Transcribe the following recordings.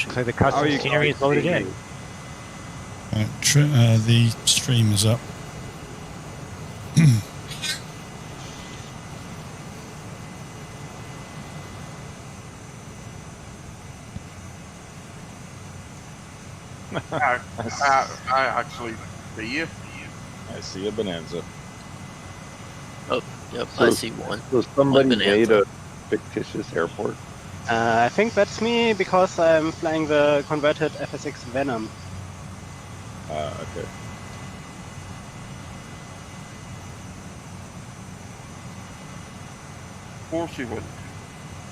So the custom scenery is loaded in. The stream is up. I actually see you. I see a Bonanza. Oh, yep, So, I see one. So somebody One made Bonanza. a fictitious airport. I think that's me because I'm flying the converted FSX Venom. Okay. Of course you would.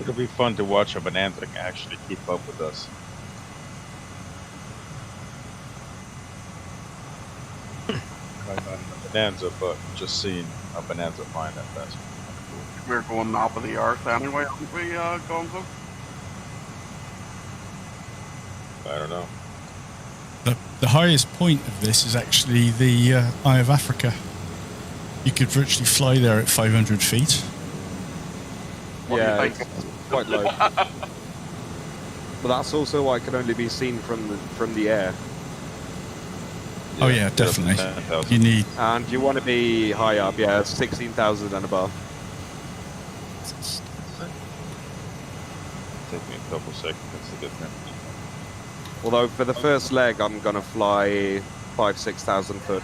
It'll be fun to watch a Bonanza actually keep up with us. Not a Bonanza, but just seeing a Bonanza flying that fast. We're going top of the earth anyway, aren't we, Gonzo? I don't know. The highest point of this is actually the Eye of Africa. You could virtually fly there at 500 feet. What do you Yeah, think? it's quite low. But that's also why it can only be seen from the air. Oh yeah, definitely. 10,000. You need. And you want to be high up, yeah, 16,000 and above. Take me a couple seconds to get there. Although for the first leg, I'm gonna fly 5,000–6,000 foot.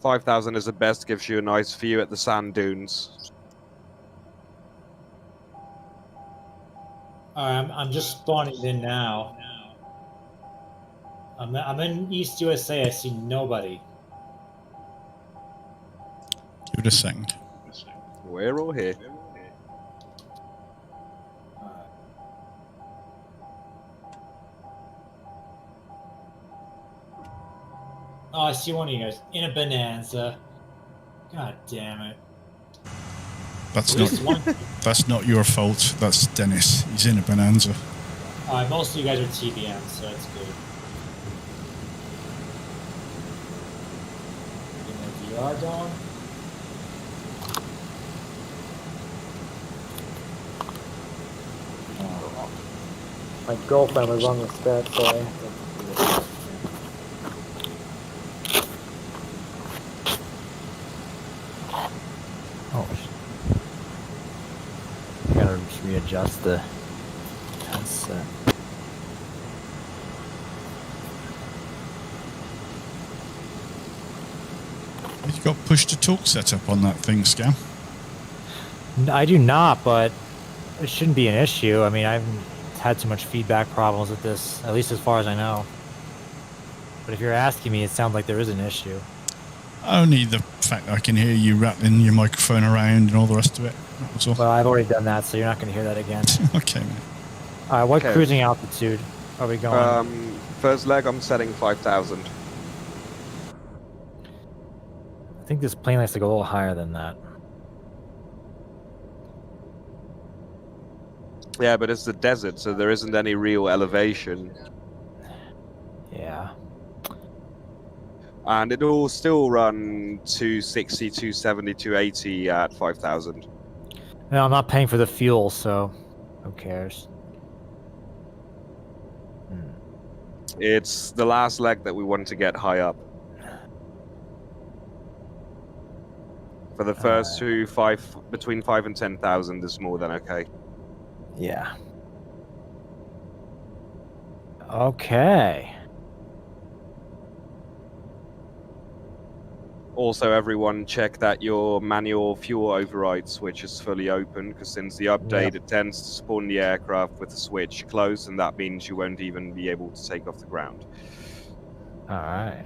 $5,000 is the best, gives you a nice view at the sand dunes. I'm just spawning in now. I'm in East USA. I see nobody. Give it a second. We're all here. Oh, I see one of you guys in a Bonanza. God damn it! That's At least not. one. That's not your fault. That's Dennis. He's in a Bonanza. Most of you guys are TBM, so that's good. Getting my VR going. My girlfriend was on the set, so I have to do it. Oh, I gotta just readjust the headset. You got push to talk set up on that thing, Scam? I do not, but it shouldn't be an issue. I mean, I haven't had too much feedback problems with this, at least as far as I know. But if you're asking me, it sounds like there is an issue. Only the fact that I can hear you rattling your microphone around and all the rest of it. That was all. Well, I've already done that, so you're not going to hear that again. Okay, man. What Okay. cruising altitude are we going? First leg, I'm setting 5,000. I think this plane likes to go a little higher than that. Yeah, but it's the desert, so there isn't any real elevation. Yeah. And it'll still run 260, 270, 280 at 5,000. No, I'm not paying for the fuel, so who cares? It's the last leg that we want to get high up. For the first two, between 5 and 10,000 is more than okay. Yeah. Okay. Also, everyone check that your manual fuel override switch is fully open, because since the update, it tends to spawn the aircraft with the switch closed, and that means you won't even be able to take off the ground. Alright.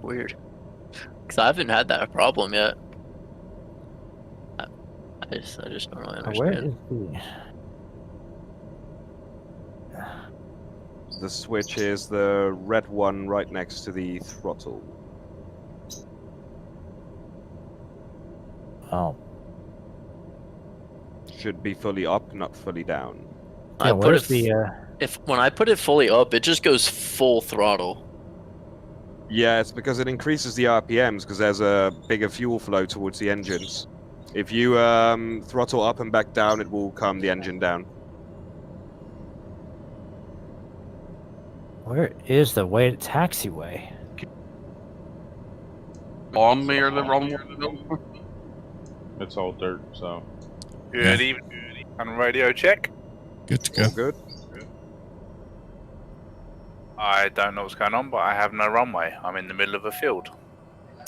Weird. Because I haven't had that problem yet. I just don't really Where understand. is the... The switch is the red one right next to the throttle. Oh. Should be fully up, not fully down. Yeah, I put where's it the... when I put it fully up, it just goes full throttle. Yeah, it's because it increases the RPMs because there's a bigger fuel flow towards the engines. If you throttle up and back down, it will calm the engine down. Where is the way to taxiway? On me or the wrong one? It's all dirt, so. Good evening. On radio check. Good to go. All good. I don't know what's going on, but I have no runway. I'm in the middle of a field.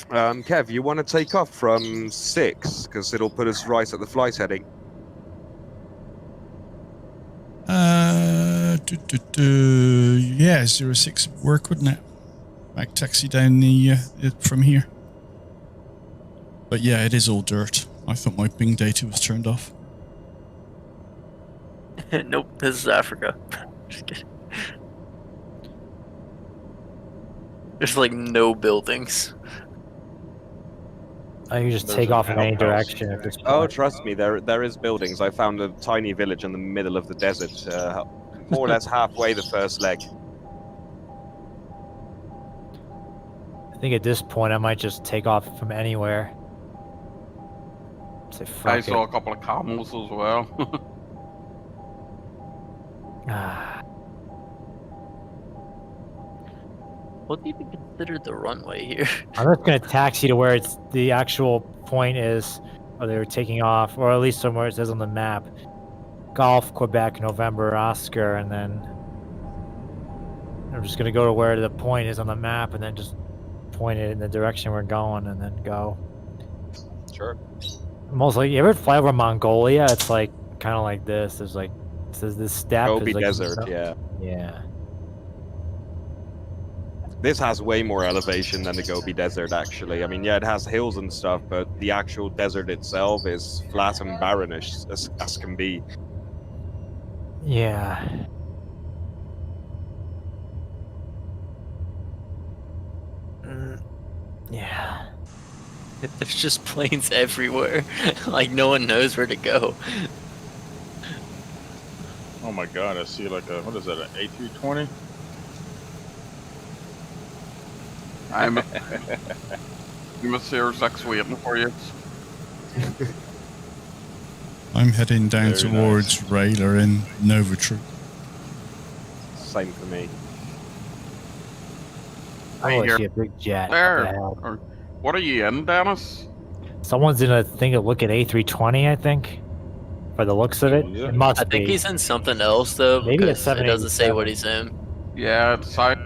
Kev, you want to take off from 6 because it'll put us right at the flight heading. Yeah, 06 would work, wouldn't it? Back taxi down the from here. But yeah, it is all dirt. I thought my Bing data was turned off. Nope, this is Africa. Just kidding. There's like no buildings. I can just There's take an off in any outhouse. direction at this point. Oh, trust me, there is buildings. I found a tiny village in the middle of the desert, more or less halfway the first leg. I think at this point I might just take off from anywhere. Say fuck I it. saw a couple of camels as well. Ah, What do you even consider the runway here? I'm just gonna taxi to where it's the actual point is, or they were taking off, or at least somewhere it says on the map. Golf, Quebec, November, Oscar, and then I'm just gonna go to where the point is on the map, and then just point it in the direction we're going, and then go. Sure. Mostly, you ever fly over Mongolia? It's like kind of like this. There's like it says this steppe Gobi is like Desert, yeah. Yeah. This has way more elevation than the Gobi Desert, actually. I mean, yeah, it has hills and stuff, but the actual desert itself is flat and barrenish as can be. Yeah. Yeah. There's just planes everywhere. Like no one knows where to go. Oh my god, I see like a, what is that, an A320? I'm a Series X waiting for you. I'm heading down Very towards Rayler in Nova Troop. Same for me. I Right here. see a big jet. There. What the hell? Or, what are you in, Dennis? Someone's in a thing to look at A320, I think. By the looks of it. Yeah. It must I think be. he's in something else though, Maybe because it's it doesn't say 787. what he's in. Yeah, it's side.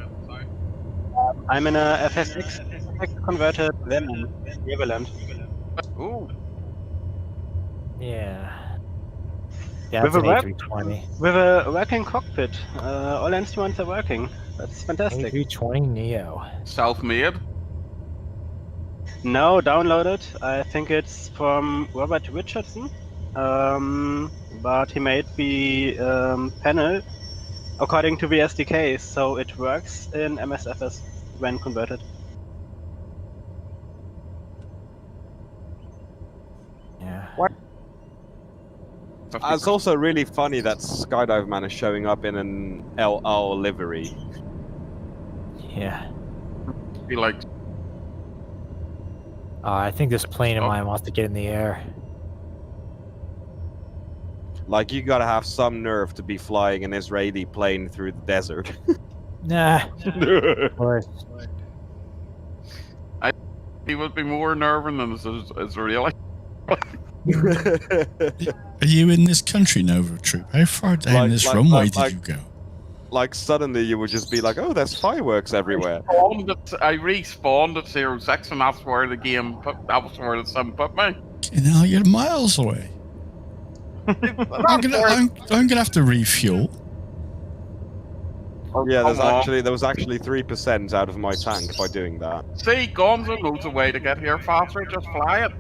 I'm in a FSX converted Lemon, Neverland. Ooh. Yeah. Yeah, it's With an a work- A320. With a working cockpit. All instruments are working. That's fantastic. A320 Neo. Self-made. No, downloaded. I think it's from Robert Richardson. But he made the panel according to the SDK, so it works in MSFS when converted. Yeah. It's also really funny that Skydive Man is showing up in an El Al livery. Yeah. Be like, I think this plane of Oh. mine wants to get in the air. Like, you gotta have some nerve to be flying an Israeli plane through the desert. Nah. Of course. he would be more nerving than is really. Are you in this country, Nova Troop? How far down this runway did you go? Like, suddenly you would just be like, oh, there's fireworks everywhere. I respawned at 06 and that's where the game put, that was where the sim put me. You know, you're miles away. I'm gonna have to refuel. Yeah, Come on. there was actually 3% out of my tank by doing that. See, Gonzo knows a way to get here faster, just fly it.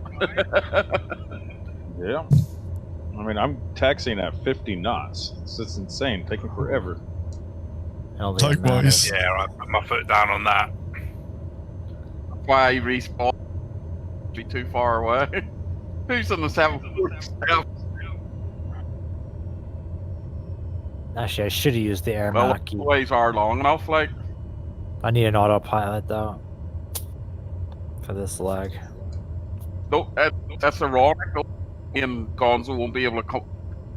Yeah. I mean, I'm taxiing at 50 knots. It's just insane, taking forever. I don't think it Likewise. Yeah, I put my foot down on that. Why I respawned be too far away. Who's in the 747? Actually, I should have used the air Well, Mach. the ways are long enough, like. I need an autopilot though. For this leg. No, that's the wrong. and Gonzo won't be able to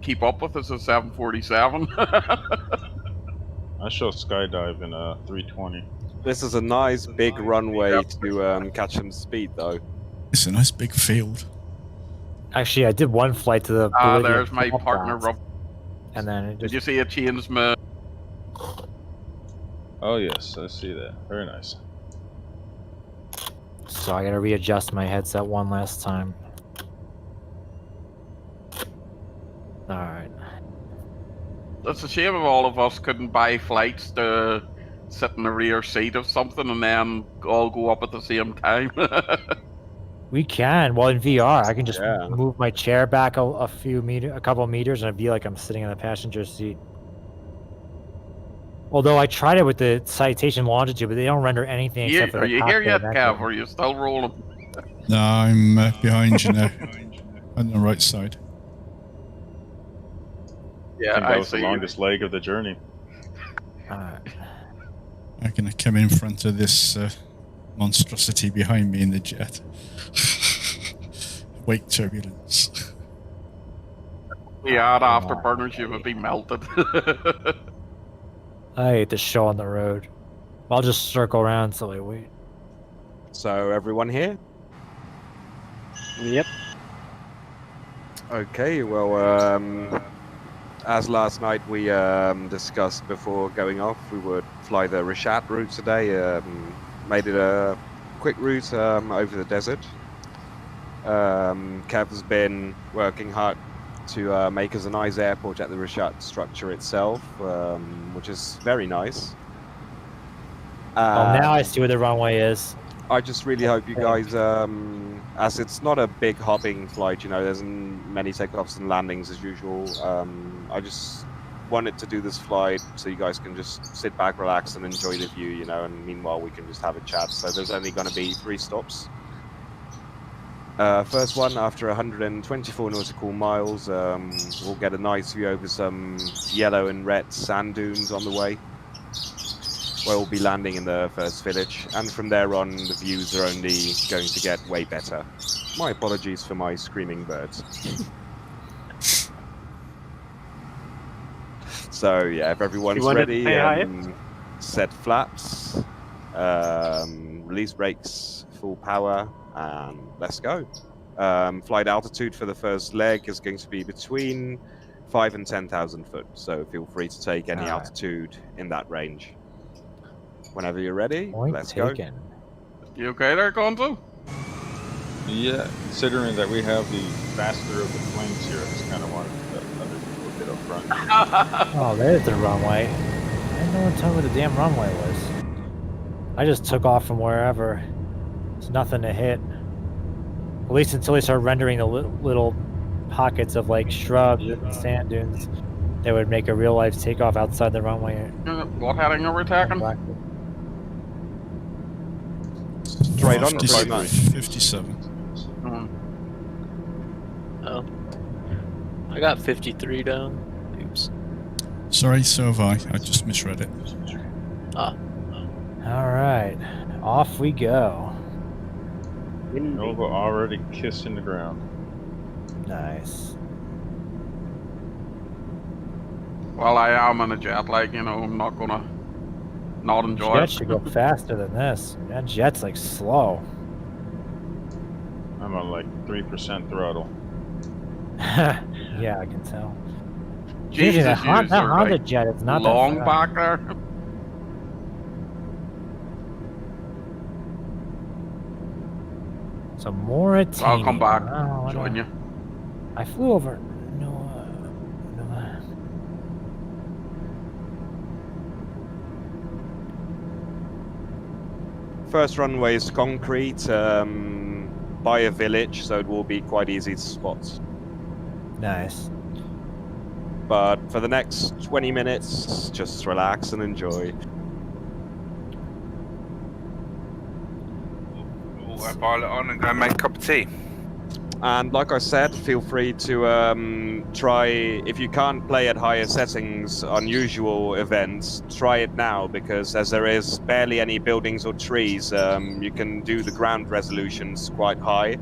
keep up with us at 747. I shall skydive in a 320. This is a nice big runway to catch some speed, though. It's a nice big field. Actually, I did one flight to the. Ah, Bolivian there's my salt partner, flats, Rob. And then it Did just you see it change my... Oh yes, I see that. Very nice. so I gotta readjust my headset one last time. All right. It's a shame if all of us couldn't buy flights to sit in the rear seat of something and then all go up at the same time. We can. Well, in VR, I can just Yeah. move my chair back a couple meters, and it'd be like I'm sitting in the passenger seat. Although I tried it with the citation longitude, but they don't render anything except for Are the you here cockpit yet, Kev? eventually. Or are you still rolling? No, I'm behind you now. On the right side. I Yeah, think that I was the see. you. longest leg of the journey. Alright. I'm gonna come in front of this monstrosity behind me in the jet. Wake turbulence. Yeah, the afterburners, you would be melted. I hate the show on the road. I'll just circle around until I wait. So everyone here? Yep. Okay, well, as last night we discussed before going off, we would fly the Richat route today. Made it a quick route over the desert. Kev has been working hard to make us a nice airport at the Richat structure itself, which is very nice. Well, now I see where the runway is. I just really hope you guys, as it's not a big hopping flight, you know, there's many takeoffs and landings as usual. I just wanted to do this flight so you guys can just sit back, relax, and enjoy the view, you know, and meanwhile we can just have a chat. So there's only going to be 3 stops. First one, after 124 nautical miles, we'll get a nice view over some yellow and red sand dunes on the way, where we'll be landing in the first village, and from there on the views are only going to get way better. My apologies for my screaming birds. So yeah, if everyone's wanted to ready, say hi? set flaps, release brakes, full power, and let's go. Flight altitude for the first leg is going to be between 5,000 and 10,000 foot, so feel free to take any altitude in that range. Whenever you're ready, Point let's taken. go. You okay there, Gonzo? Yeah, considering that we have the faster of the planes here, I just kind of wanted to let other people get up front. Oh, there's the runway. I didn't know what time the damn runway was. I just took off from wherever. There's nothing to hit. At least until they start rendering the little pockets of like shrubs and sand dunes that would make a real life takeoff outside the runway. What heading are we taking? Straight on, pretty much. 57. Oh. I got 53 down. Oops. Sorry, so have I. I just misread it. Alright, off we go. Nova already kissing the ground. Nice. Well, I am in a jet lag, you know, I'm not gonna not enjoy Jet it. should go faster than this. That jet's like slow. I'm on like 3% throttle. Yeah, I can tell. Jesus, that you Honda are, like, jet is not long that fast. back there. So Mauritania. I'll come back, Oh, join you. I flew over. No. First runway is concrete, by a village, so it will be quite easy to spot. Nice. But for the next 20 minutes, just relax and enjoy. I pile it on and go and make a cup of tea. And like I said, feel free to try, if you can't play at higher settings on usual events, try it now, because as there is barely any buildings or trees, you can do the ground resolutions quite high.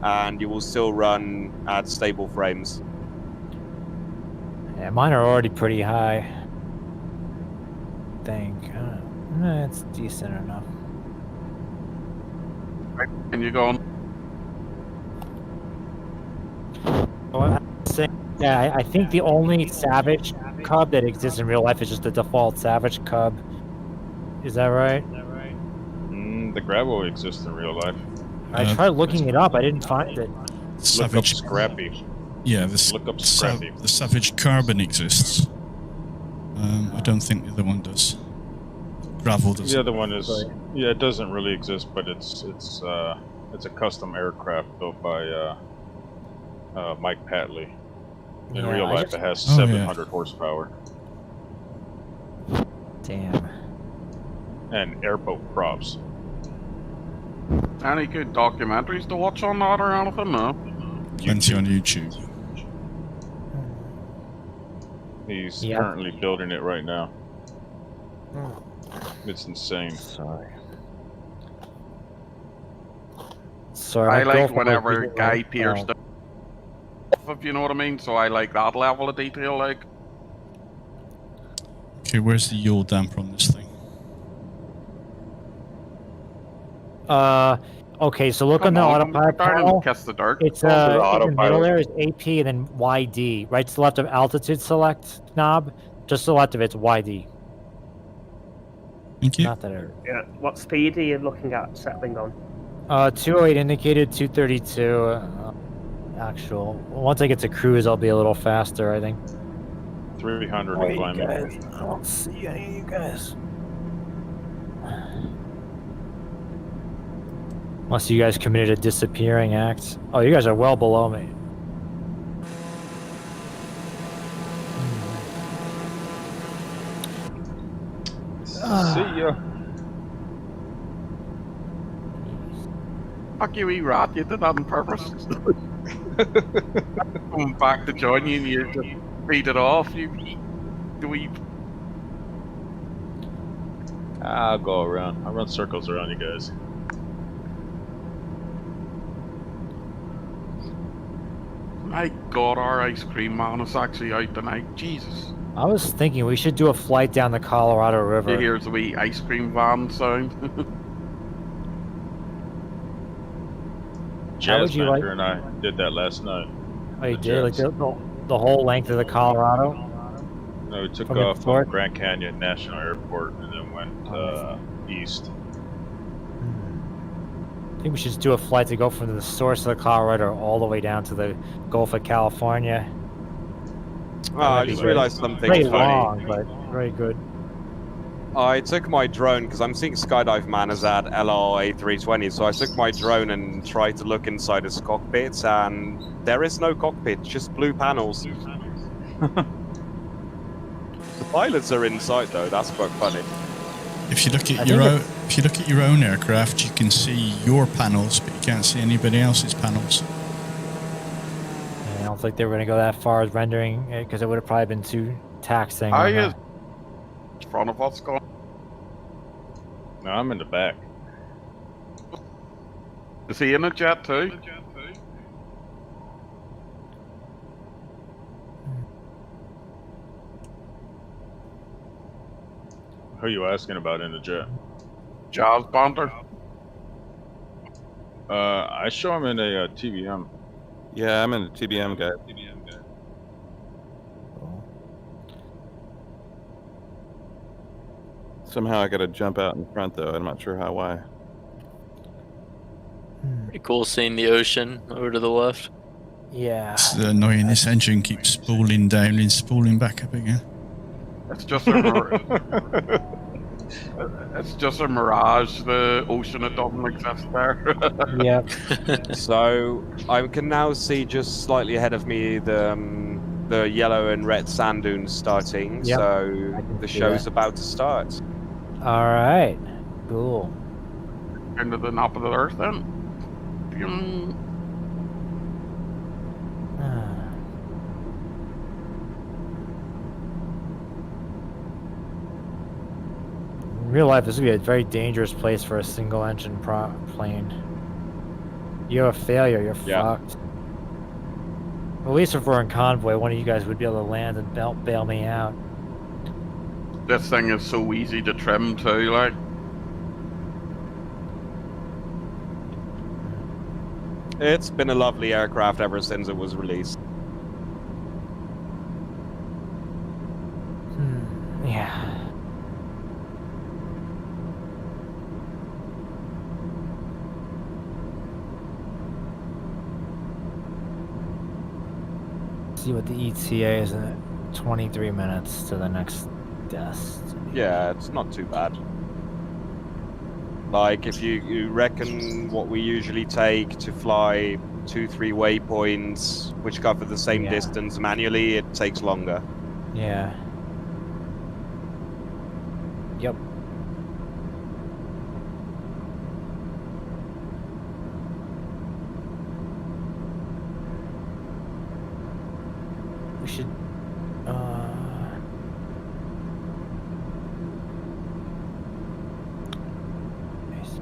and you will still run at stable frames. Yeah, mine are already pretty high. I think. It's decent enough. And you're going. Oh, I'm saying, yeah, I think the only Savage Cub that exists in real life is just the default Savage Cub. Is that right? The gravel exists in real life. I tried looking it up. I didn't find it. Savage Look up Scrappy. Yeah, Look up Scrappy. the Savage Carbon exists. I don't think the other one does. Gravel does. The other one is yeah, it doesn't really exist, but it's a custom aircraft built by Mike Patley. In Yeah, real I life, just- it has Oh, 700 horsepower Damn. and airboat props. Any good documentaries to watch on that or anything? No. Plenty on YouTube. He's Yeah. currently building it right now. It's insane. Sorry, I my like girlfriend whenever was using Guy it. Pearce Oh. does, if you know what I mean. So I like that level of detail. Like, Okay, where's the yaw damper on this thing? Okay, so look on the come autopilot down panel. and kiss the dirt. It's Go to the in the autopilot. middle there is AP and then YD. Right to the left of altitude select knob. Just to the left of it's YD. Thank you. Not that it. Yeah. What speed are you looking at settling on? 208 indicated, 232 actual. Once I get to cruise, I'll be a little faster, I think. 300 and climbing. I don't see any of you guys. Unless you guys committed a disappearing act. Oh, you guys are well below me. See ya. Fuck you, wee rat! You did that on purpose. Coming back to join you, and you just beat it off. You dweeb. I'll go around. I'll run circles around you guys. My God, our ice cream man is actually out tonight. Jesus. I was thinking we should do a flight down the Colorado River. You hear the wee ice cream van sound. How would you like- Jazzmaster and I did that last night. Oh, you the did? Like jets. the whole length of the Colorado? No, we took From the off north? from Grand Canyon National Airport and then went east. I think we should just do a flight to go from the source of the Colorado all the way down to the Gulf of California. Oh, I just realized something Pretty funny. long, but very good. I took my drone because I'm seeing Skydive Man is at LRA320, so I took my drone and tried to look inside his cockpit, and there is no cockpit, just blue panels. The pilots are inside though. That's quite funny. If you look I at your think own, if you look at your own aircraft, you can see your panels, but you can't see anybody else's panels. And I don't think they were going to go that far as rendering it because it would have probably been too taxing. I on is in front of us going. No, I'm in the back. Is he in a jet too? Who are you asking about in the jet? Jazz Bonder. I show him in a TBM. Yeah, I'm in a TBM guy. Somehow I gotta jump out in front though. I'm not sure how. Why? Pretty cool seeing the ocean over to the left. Yeah. It's annoying. This engine keeps spooling down and spooling back up again. It's just a it's just a mirage. The ocean, it doesn't exist there. Yep. So I can now see just slightly ahead of me the yellow and red sand dunes starting. Yep, So I can the see show's that. about to start. All right. Cool. Into the nap of the earth then. Pew. In real life, this would be a very dangerous place for a single engine plane. You're a failure. You're Yeah. fucked. At least if we're in convoy, one of you guys would be able to land and bail me out. This thing is so easy to trim too, like. It's been a lovely aircraft ever since it was released. Yeah. See what the ETA is at 23 minutes to the next destination. Yeah, it's not too bad. Like, if you reckon what we usually take to fly 2-3 waypoints, which cover the same distance manually, it takes longer. Yeah. Yep. We should, nice.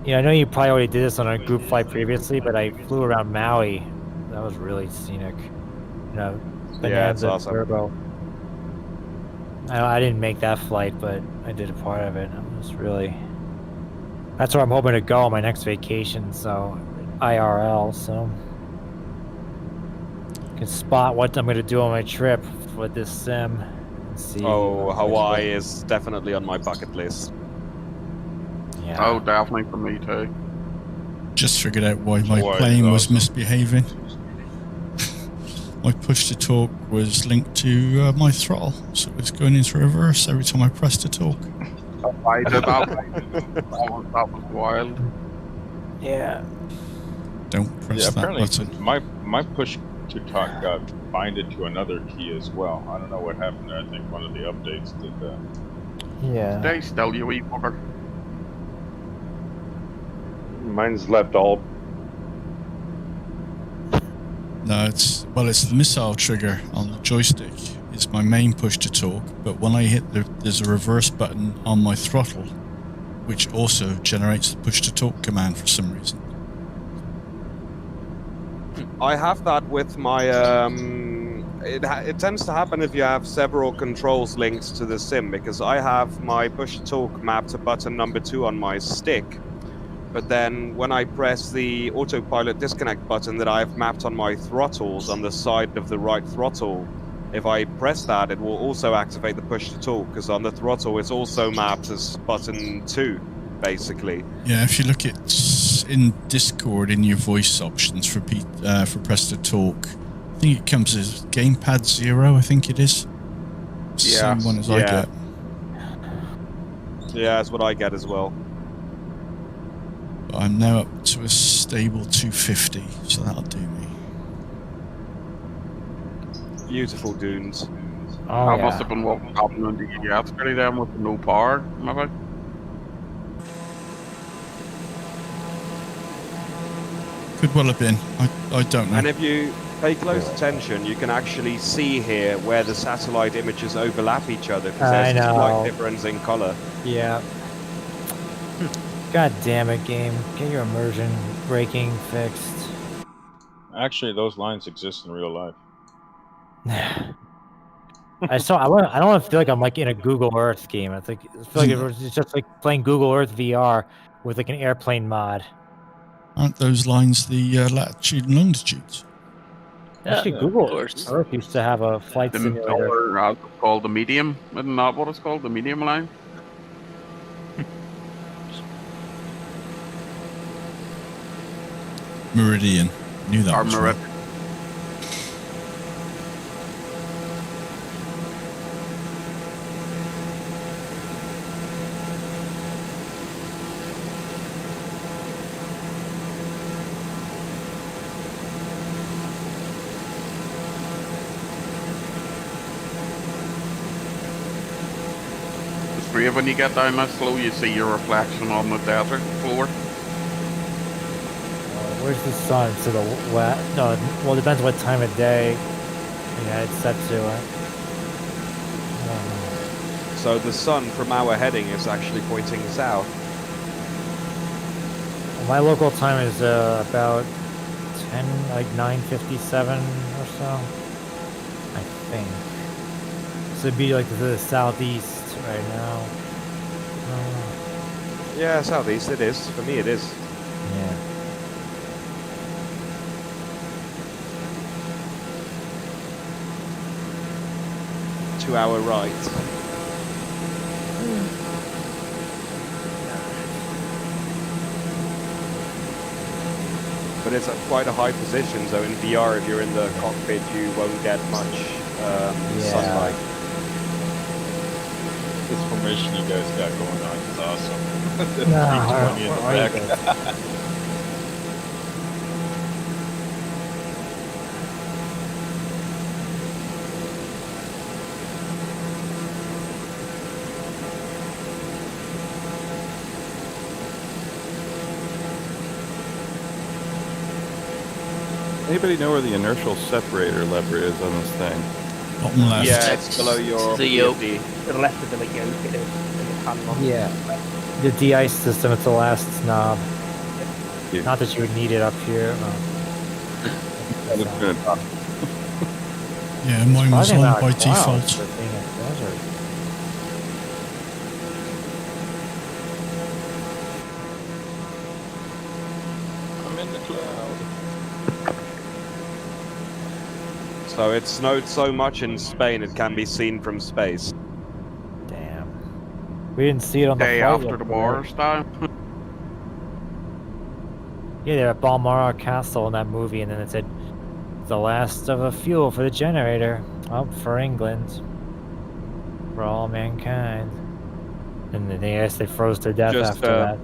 Yeah, I know you probably already did this on a group flight previously, but I flew around Maui. That was really scenic. You know, Yeah, it's Bonanza, awesome. Turbo. I didn't make that flight, but I did a part of it. It was really. That's where I'm hoping to go on my next vacation. So, IRL. So, I can spot what I'm going to do on my trip with this sim. And see. Oh, Hawaii is definitely on my bucket list. Yeah. Oh, definitely for me too. Just figured out why my Hawaii is plane was awesome. misbehaving. My push to talk was linked to my throttle, so it's going into reverse every time I press to talk. I did that. That was wild. Yeah. Don't press Yeah, that apparently button. my push to talk got binded to another key as well. I don't know what happened there. I think one of the updates did that. Yeah. Stay still, you wee fucker. Mine's left alt. No, it's the missile trigger on the joystick. It's my main push to talk, but when I hit there's a reverse button on my throttle, which also generates the push to talk command for some reason. I have that with my it tends to happen if you have several controls linked to the sim, because I have my push to talk mapped to button number 2 on my stick, but then when I press the autopilot disconnect button that I've mapped on my throttles on the side of the right throttle, if I press that, it will also activate the push to talk, because on the throttle it's also mapped as button 2, basically. Yeah, if you look at in Discord in your voice options for press to talk, I think it comes as gamepad 0. I think it is. Yeah. Same one as I get. Yeah, that's what I get as well. But I'm now up to a stable 250, so that'll do me. Beautiful dunes. Oh, That yeah. must have been what was happening on the EDS pretty then with no power, maybe. Could well have been. I don't know. And if you pay close attention, you can actually see here where the satellite images overlap each other, because I there's a slight know. difference in color. Yeah. God damn it, game. Get your immersion braking fixed. Actually, those lines exist in real life. I don't want to feel like I'm like in a Google Earth game. I feel like it's just like playing Google Earth VR with like an airplane mod. Aren't those lines the latitude and longitudes? Actually, Yeah, Google of course. Earth used to have a flight The simulator. color, it's called the medium, isn't that what it's called? The medium line? Meridian. Knew that Or was right. meridian. It's great when you get down that slow, you see your reflection on the desert floor. Where's the sun? To the west? No, well, it depends what time of day. Yeah, it's set to it. So the sun from our heading is actually pointing south. My local time is about 9:57 or so, I think. So it'd be like to the southeast right now. Yeah, southeast it is. For me it is. Yeah. Two-hour ride. But it's at quite a high position, so in VR, if you're in the cockpit, you won't get much sunlight. This formation you guys got going on is awesome. The No, 320 in the back. Anybody know where the inertial separator lever is on this thing? Bottom left. Yeah, it's below your The yoke. PFD. To the left of the yoke it is. In the pan one. Yeah. The de-ice system, it's the last knob. Yeah. Not that you would need it up here. Yeah, mine was Surprising on amount by of clouds default. for being a desert. I'm in the cloud. So it snowed so much in Spain, it can be seen from space. Damn. We didn't see it on the Day flight after yet, tomorrow's time. Yeah, they're at Balmoral Castle in that movie, and then it said, the last of a fuel for the generator. Up for England. For all mankind. And then I guess they froze to death Just, after that.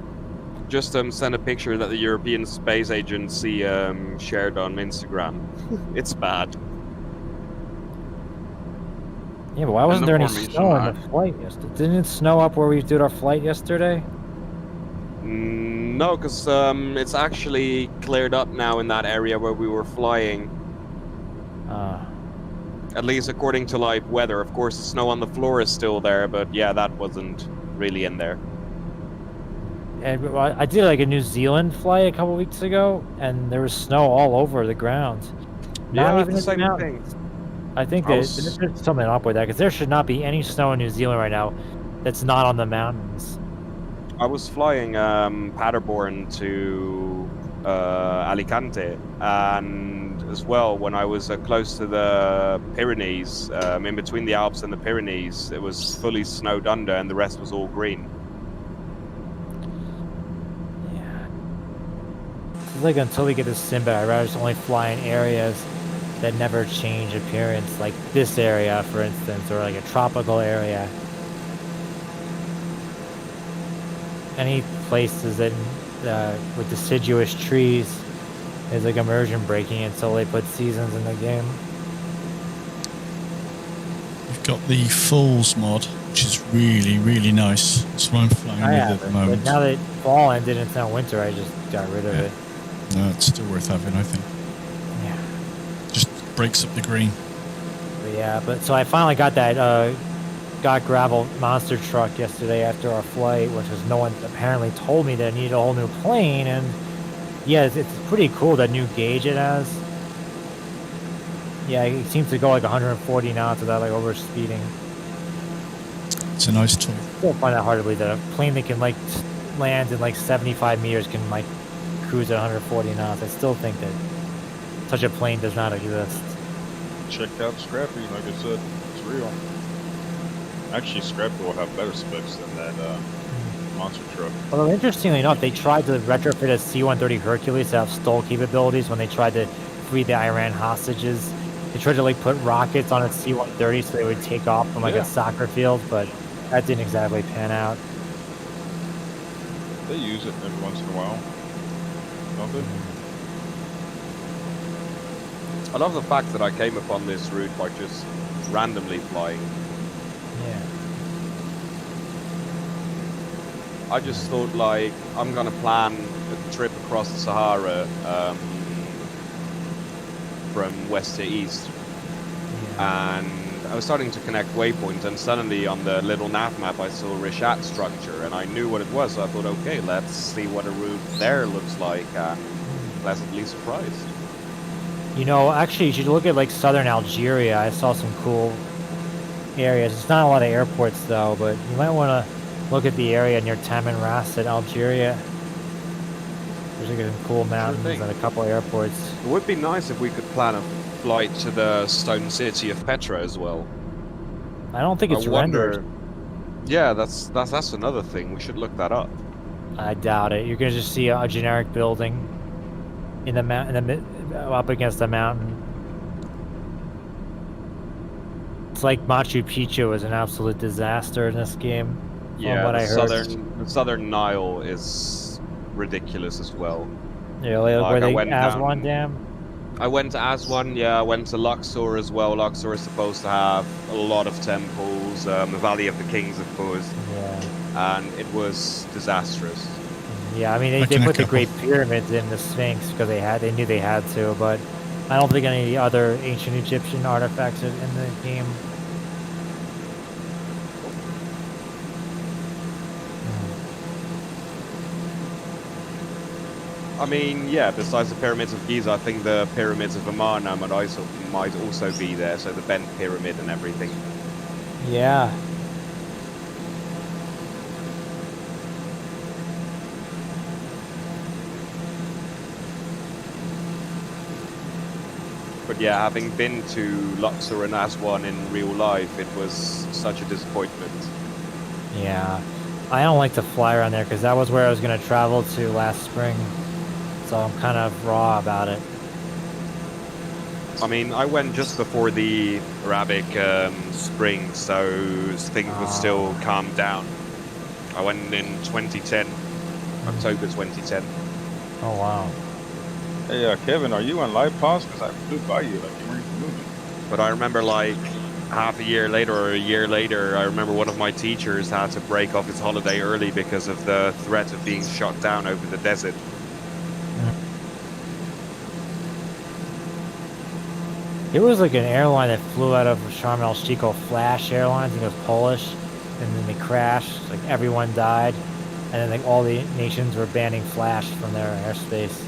Just send a picture that the European Space Agency shared on Instagram. It's bad. Yeah, but why wasn't the there any formation snow in line. the flight yesterday? Didn't it snow up where we did our flight yesterday? No, because it's actually cleared up now in that area where we were flying. At least according to live weather. Of course, the snow on the floor is still there, but yeah, that wasn't really in there. And I did like a New Zealand flight a couple weeks ago, and there was snow all over the ground. Not Yeah, even the in same mountains. thing. I think I there's something up with that, because there should not be any snow in New Zealand right now that's not on the mountains. I was flying Paderborn to Alicante, and as well when I was close to the Pyrenees, in between the Alps and the Pyrenees, it was fully snowed under, and the rest was all green. Yeah. It's like until we get to Simba, I'd rather just only fly in areas that never change appearance, like this area, for instance, or like a tropical area. Any places that with deciduous trees is like immersion breaking until they put seasons in the game. You've got the Falls mod, which is really, really nice. That's what I'm flying I with have at the it, moment. but now that fall ended and it's now winter, I just got rid of Yeah. it. No, it's still worth having, I think. Yeah. Just breaks up the green. But yeah, so I finally got that got gravel monster truck yesterday after our flight, which was no one apparently told me that I needed a whole new plane, and yeah, it's pretty cool, that new gauge it has. Yeah, it seems to go like 140 knots without like over speeding. It's a nice toy. I still find that hard to believe that a plane that can like land in like 75 meters can like cruise at 140 knots. I still think that such a plane does not exist. Checked out Scrappy, like I said, it's real. Actually, Scrappy will have better specs than that monster truck. Although interestingly enough, they tried to retrofit a C-130 Hercules to have STOL capabilities when they tried to free the Iran hostages. They tried to like put rockets on a C-130 so they would take off from like a soccer field, but that didn't exactly pan out. They use it every once in a while, don't they? I love the fact that I came upon this route by just randomly flying. Yeah. I just thought, like, I'm gonna plan a trip across the Sahara from west to east, and I was starting to connect waypoints, and suddenly on the little nav map I saw Richat structure, and I knew what it was. So I thought, okay, let's see what a route there looks like, and pleasantly surprised. You know, actually, you should look at like southern Algeria. I saw some cool areas. It's not a lot of airports though, but you might want to look at the area near Taman Ras at Algeria. There's like some cool mountains and a couple airports. It would be nice if we could plan a flight to the stone city of Petra as well. I don't think it's rendered. Yeah, that's another thing. We should look that up. I doubt it. You're gonna just see a generic building in the up against the mountain. It's like Machu Picchu is an absolute disaster in this game. Yeah, what I heard. the southern Nile is ridiculous as well. Yeah, like where the Aswan Dam. I went to Aswan, yeah, I went to Luxor as well. Luxor is supposed to have a lot of temples, the Valley of the Kings, of course. Yeah. And it was disastrous. Yeah, I mean, they put the Great Pyramids in the Sphinx because they knew they had to, but I don't think any of the other ancient Egyptian artifacts are in the game. I mean, yeah, besides the pyramids of Giza, I think the pyramids of Amarna might also be there, so the bent pyramid and everything. Yeah. But yeah, having been to Luxor and Aswan in real life, it was such a disappointment. Yeah. I don't like to fly around there because that was where I was going to travel to last spring. So I'm kind of raw about it. I mean, I went just before the Arabic spring, so things were still calmed down. I went in 2010, October 2010. Oh, wow. Hey, Kevin, are you on live pause? Because I flew by you like you weren't moving. But I remember like half a year later or a year later, I remember one of my teachers had to break off his holiday early because of the threat of being shot down over the desert. There was like an airline that flew out of Sharm el-Sheikh called Flash Airlines, and it was Polish, and then they crashed, like everyone died, and then like all the nations were banning Flash from their airspace.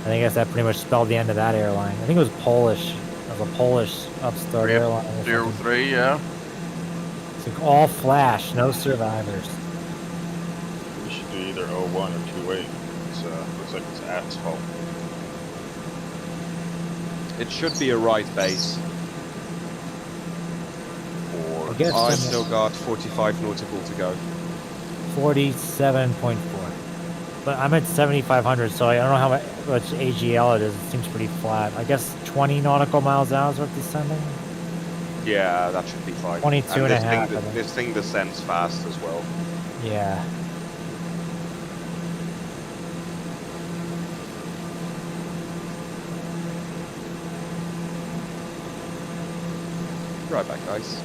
And I guess that pretty much spelled the end of that airline. I think it was Polish. It was a Polish upstart airline. 03, yeah. It's like all Flash, no survivors. We should do either 01 or 28. It's looks like it's asphalt. It should be a right base. I've still got 45 nautical to go. 47.4. But I'm at 7,500, so I don't know how much AGL it is. It seems pretty flat. I guess 20 nautical miles an hour is what descending? Yeah, that should be fine. 22 and a half. This thing descends fast as well. Yeah. Right back, guys.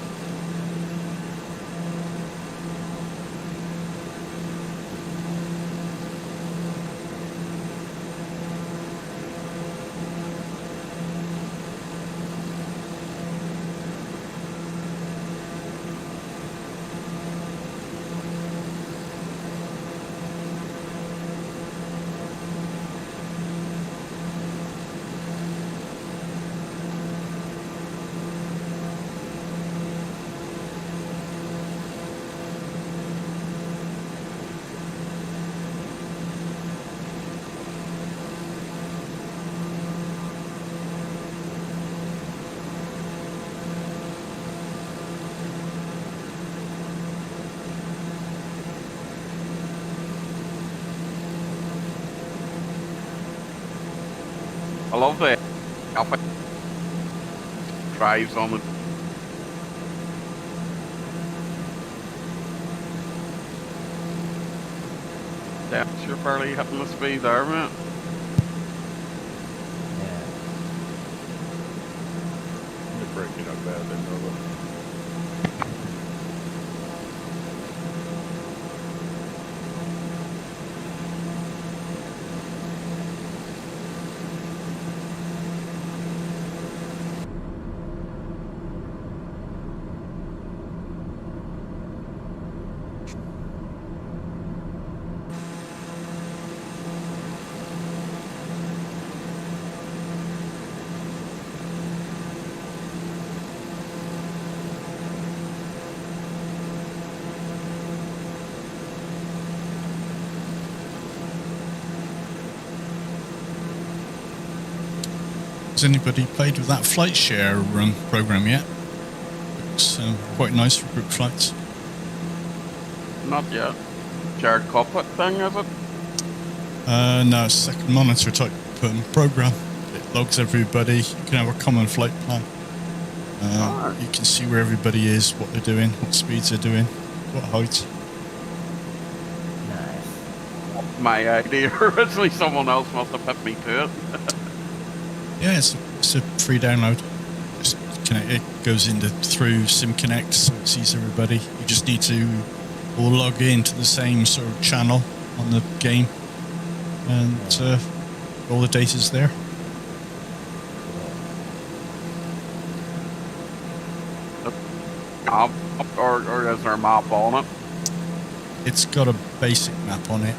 I love the Alpha drives on it. Yeah, you're fairly hitting the speed there, mate. You're breaking up bad there, Nova. Has anybody played with that flight share program yet? It's quite nice for group flights. Not yet. Shared cockpit thing, is it? No, it's a second monitor type program. It logs everybody. You can have a common flight plan. You can see where everybody is, what they're doing, what speeds they're doing, what height. Nice. My idea. Originally, someone else must have put me to it. Yeah, it's a free download. Just connect, it goes through SimConnect, so it sees everybody. You just need to all log in to the same sort of channel on the game, and all the data's there. Or is there a map on it? It's got a basic map on it,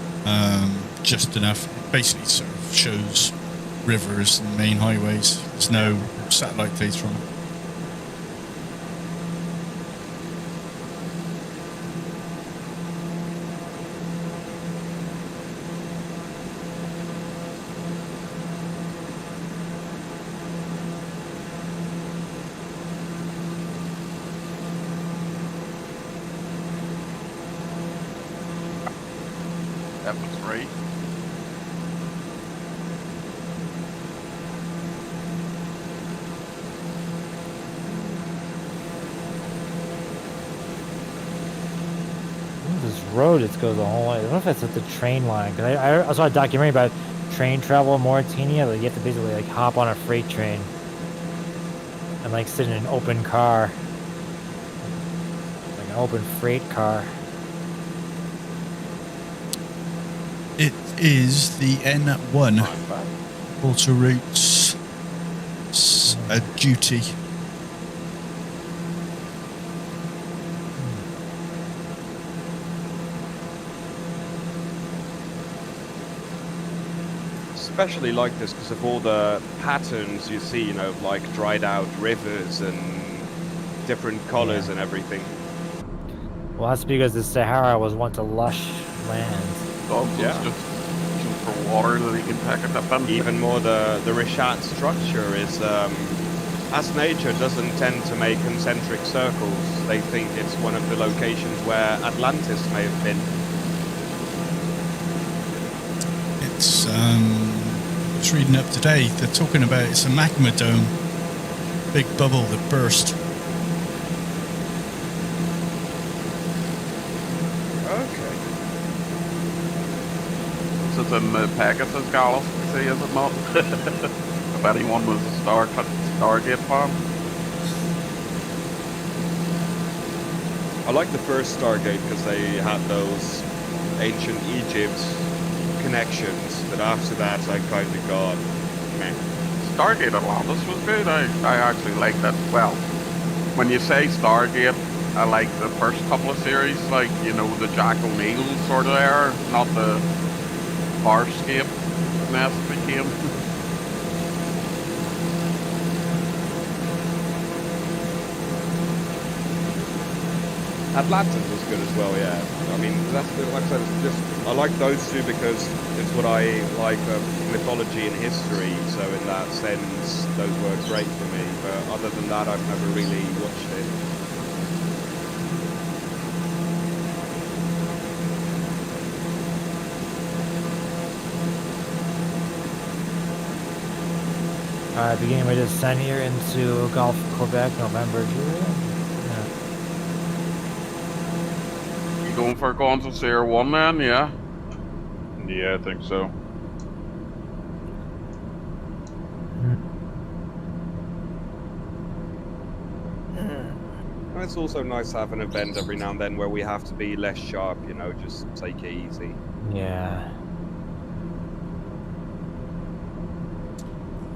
just enough. It basically sort of shows rivers and main highways. There's no satellite data on it. That was right. This road just goes the whole way. I don't know if that's at the train line. Cause I saw a documentary about train travel in Mauritania. Like you have to basically like hop on a freight train and like sit in an open car, like an open freight car. It is the N1 auto routes duty. Especially like this because of all the patterns you see, you know, like dried out rivers and different colors and everything. Well, that's because the Sahara was once a lush land. Yeah. Just for water that you can pack it up in. Even more, the Richat structure is, as nature doesn't tend to make concentric circles, they think it's one of the locations where Atlantis may have been. It's, I was reading up today, they're talking about it's a magma dome, big bubble that burst. Okay. This is in the Pegasus Galaxy, is it not? If anyone was a Stargate fan. I like the first Stargate because they had those ancient Egypt connections, but after that I kind of got meh. Stargate Atlantis was good. I actually like that. Well, when you say Stargate, I like the first couple of series, like, you know, the Jack O'Neill sort of era, not the Farscape mess it became. Atlantis was good as well, yeah. I mean, that's like I said, it's just I like those two because it's what I like of mythology and history. So in that sense, those were great for me. But other than that, I've never really watched it. Alright, beginning my descent here into Gulf of Quebec, November, July. You going for Gonzo Seer 1 then, yeah? Yeah, I think so. It's also nice to have an event every now and then where we have to be less sharp, you know, just take it easy. Yeah.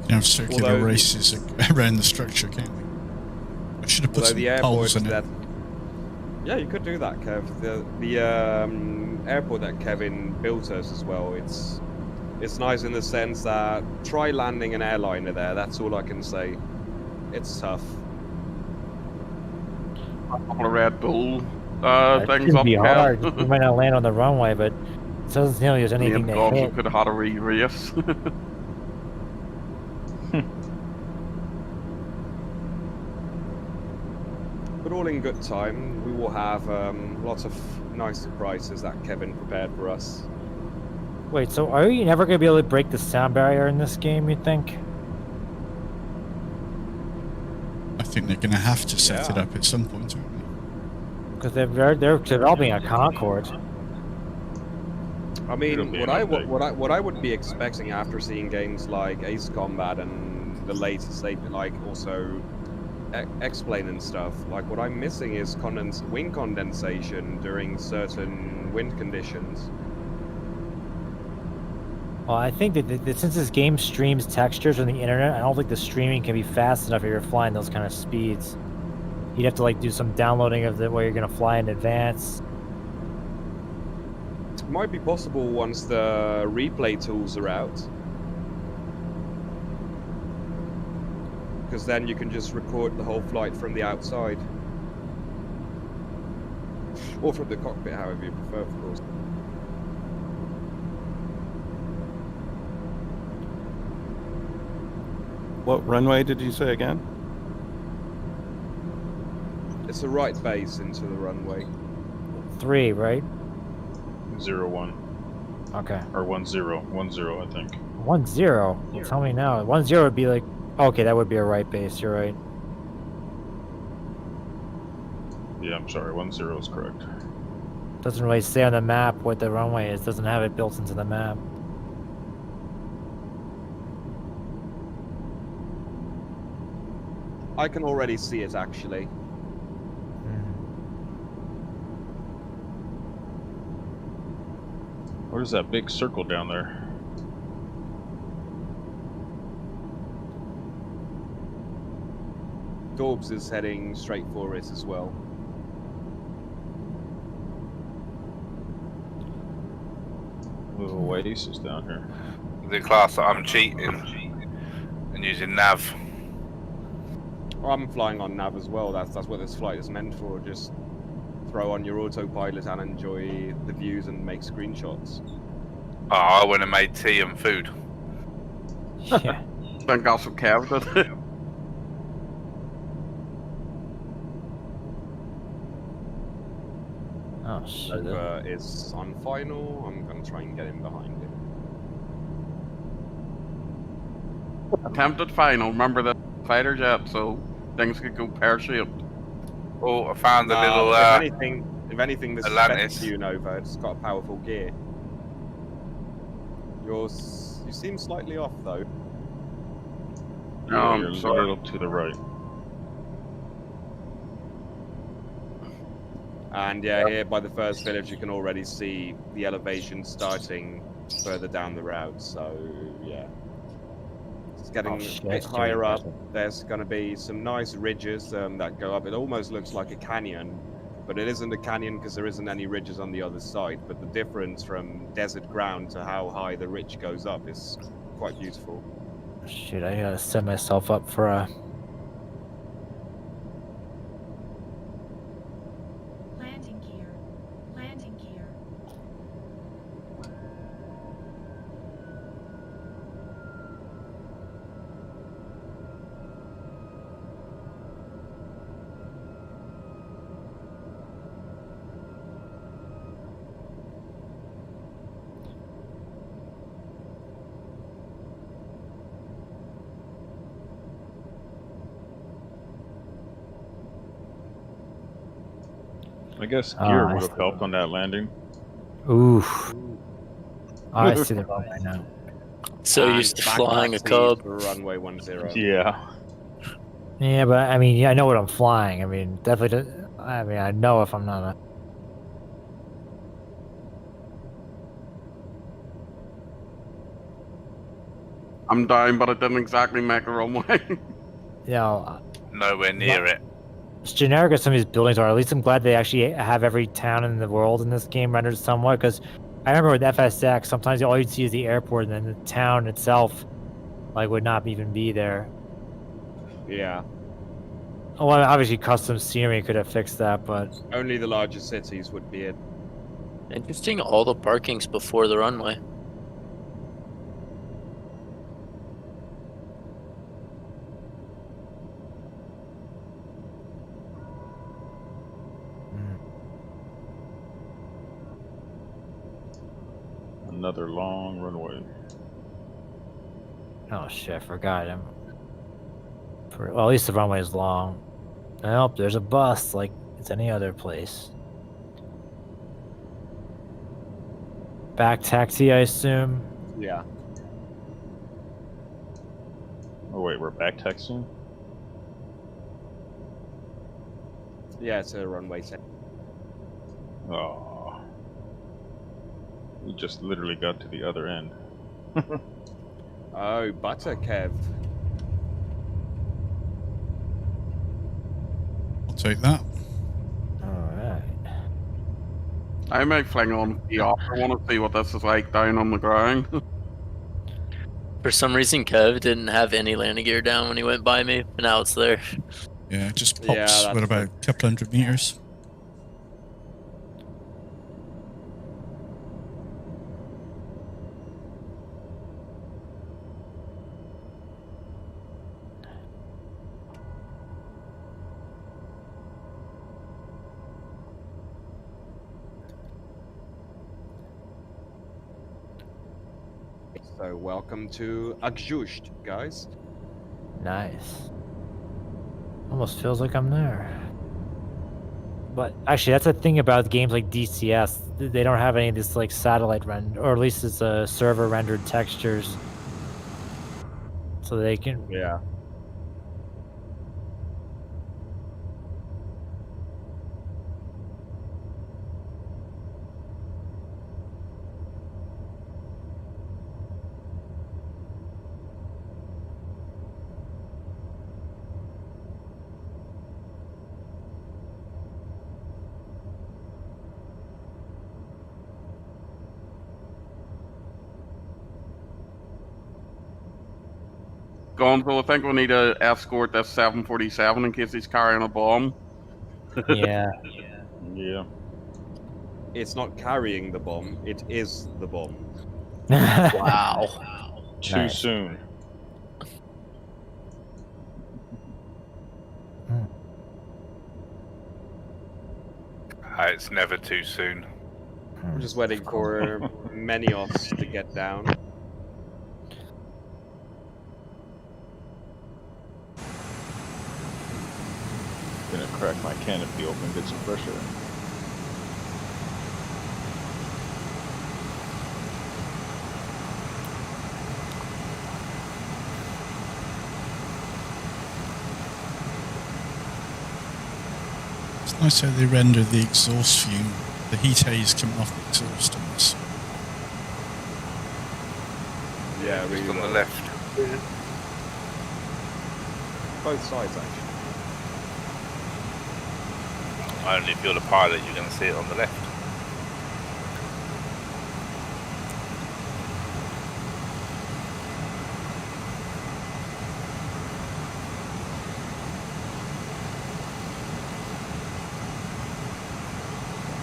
You have circular races around the structure, can't we? I should have put some poles in it. Yeah, you could do that, Kev. The airport that Kevin built us as well, it's nice in the sense that try landing an airliner there, that's all I can say. It's tough. A couple of Red Bull things It'd up be there. hard. You might not land on the runway, but it doesn't seem like there's anything to hit. Could have had a re-race. But all in good time. We will have lots of nice surprises that Kevin prepared for us. Wait, so are you never going to be able to break the sound barrier in this game, you think? I think they're going to have to set it up at some point, aren't they? Because they're developing a Concord. I mean, what I would be expecting after seeing games like Ace Combat and the latest, like also X-Plane and stuff, like what I'm missing is wind condensation during certain wind conditions. Well, I think that since this game streams textures on the internet, I don't think the streaming can be fast enough if you're flying those kind of speeds. You'd have to like do some downloading of the way you're gonna fly in advance. It might be possible once the replay tools are out. Because then you can just record the whole flight from the outside. Or from the cockpit, however you prefer, of course. What runway did you say again? It's a right base into the runway. 3, right? 01. Okay. Or 10. 10, I think. 10? Well, tell me now. 10 would be like... Okay, that would be a right base, you're right. Yeah, I'm sorry, 10 is correct. Doesn't really say on the map what the runway is. Doesn't have it built into the map. I can already see it, actually. What is that big circle down there? Dorbs is heading straight for it as well. Little oasis down here. The class that I'm cheating and using nav. I'm flying on nav as well. That's what this flight is meant for. Just throw on your autopilot and enjoy the views and make screenshots. Oh, I went and made tea and food. Yeah. Then got some Kev, did it? Oh shit. Nova is on final. I'm gonna try and get in behind him. Attempted final. Remember the fighter jet, so things could go pear-shaped. Oh, I found a little. If anything, this Atlantis. is better for you, Nova. It's got a powerful gear. You seem slightly off though. No, You're I'm a sorry. little to the right. And yeah, here by the first village, you can already see the elevation starting further down the route. So yeah, it's getting a bit higher up. There's going to be some nice ridges that go up. It almost looks like a canyon, but it isn't a canyon because there isn't any ridges on the other side. But the difference from desert ground to how high the ridge goes up is quite beautiful. Shit, I gotta set myself up for a... Landing gear. Landing gear. I guess gear would have helped on that landing. Oof. I see the runway now. So used to flying a Cub. Runway 10. Yeah. Yeah, but I mean, yeah, I know what I'm flying. I mean, definitely. I mean, I know if I'm not a... I'm down, but it didn't exactly make a runway. You know, Nowhere near it. as generic as some of these buildings are, at least I'm glad they actually have every town in the world in this game rendered somewhat. Because I remember with FSX, sometimes all you'd see is the airport, and then the town itself, like, would not even be there. Yeah. Well, obviously, custom scenery could have fixed that, but Only the larger cities would be it. Interesting, all the parking's before the runway. another long runway. Oh shit, I forgot him. Well, at least the runway is long. Nope, there's a bus like it's any other place. Back taxi, I assume. Yeah. Oh wait, we're back taxiing? Yeah, it's a runway set. Oh. We just literally got to the other end. Oh, butter, Kev. I'll take that. Alright. I may fling on VR. I want to see what this is like down on the ground. For some reason, Kev didn't have any landing gear down when he went by me, but now it's there. Yeah, it just Yeah, pops that's with about a couple hundred meters. So welcome to Agjust, guys. Nice. Almost feels like I'm there. But actually, that's the thing about games like DCS. They don't have any of this like satellite render, or at least it's a server rendered textures, so they can. Yeah. Gonzo, I think we need to escort this 747 in case he's carrying a bomb. Yeah. Yeah. It's not carrying the bomb, it is the bomb. Wow. Too Nice. soon. It's never too soon. I'm just waiting for Menios to get down. Gonna crack my canopy open, get some fresh air. It's nice how they render the exhaust fume, the heat haze coming off the exhaust on this. Yeah, Just really on the well. left. Both sides, actually. Only if you're the pilot, you're going to see it on the left.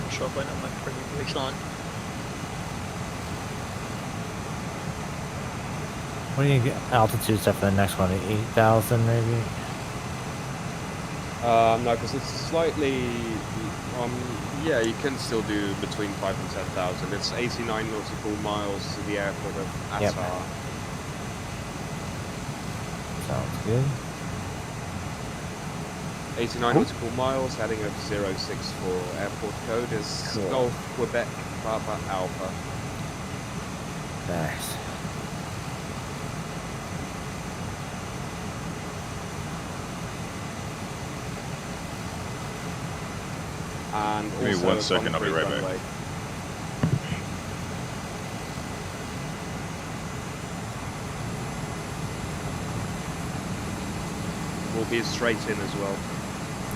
I'm sure by now my pretty brakes on. What do you get altitude set for the next one? 8,000 maybe? No, because it's slightly... yeah, you can still do between 5 and 10,000. It's 89 nautical miles to the airport of Atar. Yep. Sounds good. 89 nautical miles, heading of 064. Airport code is Cool. Golf Quebec Papa Alpha. Nice. And Give me also 1 a second, I'll be concrete right back. runway. Will be straight in as well.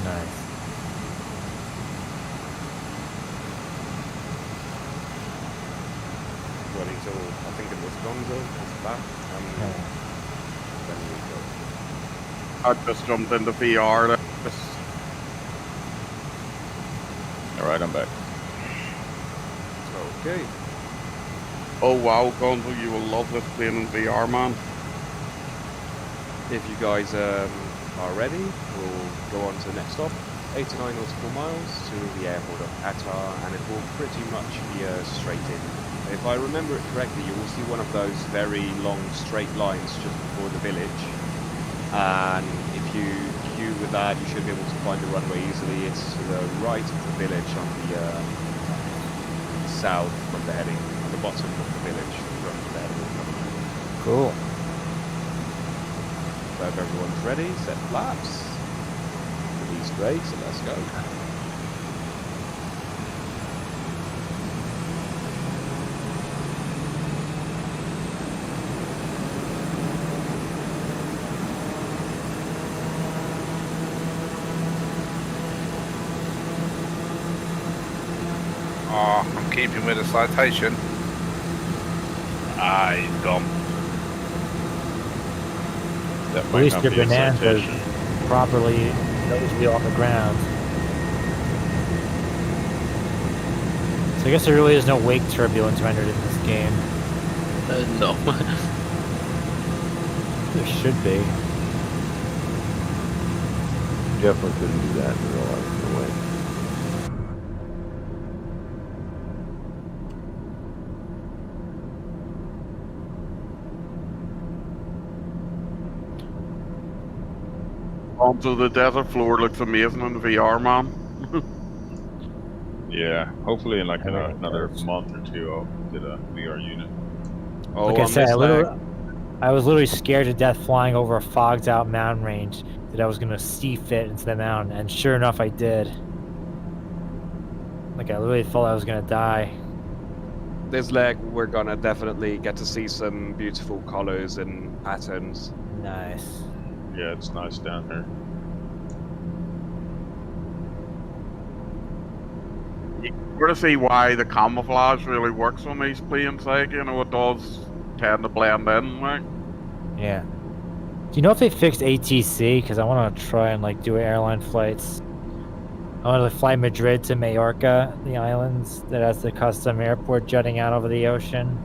Nice. Waiting till I think it was Gonzo was back, and then we go. I just jumped into VR. Alright, I'm back. Okay. Oh wow, Gonzo, you will love this plane in VR, man. If you guys are ready, we'll go on to the next stop. 89 nautical miles to the airport of Atar, and it will pretty much be a straight in If I remember it correctly, you will see one of those very long straight lines just before the village. And if you queue with that, you should be able to find the runway easily. It's to the right of the village on the south from the heading, on the bottom of the village from the heading. Cool. So if everyone's ready, set flaps. Release brake, so let's go. Oh, I'm keeping with the citation. Ah, he's gone. That At might least not your be a bonanza's citation. properly noticeably on the ground. So I guess there really is no wake turbulence rendered in this game. No. There should be. Definitely couldn't do that in real life. No way. Onto the desert floor looks amazing in VR, man. Yeah, hopefully in like another month or two, I'll get a VR unit. Oh, Like I on said, this lag. I was literally scared to death flying over a fogged out mountain range that I was gonna see fit into the mountain, and sure enough, I did. Like I literally thought I was gonna die. This leg, we're gonna definitely get to see some beautiful colors and patterns. Nice. Yeah, it's nice down here. You can sort of see why the camouflage really works on these planes, like, you know, it does tend to blend in, like. Yeah. Do you know if they fixed ATC? Because I want to try and like do airline flights. I want to fly Madrid to Majorca, the islands that has the custom airport jutting out over the ocean.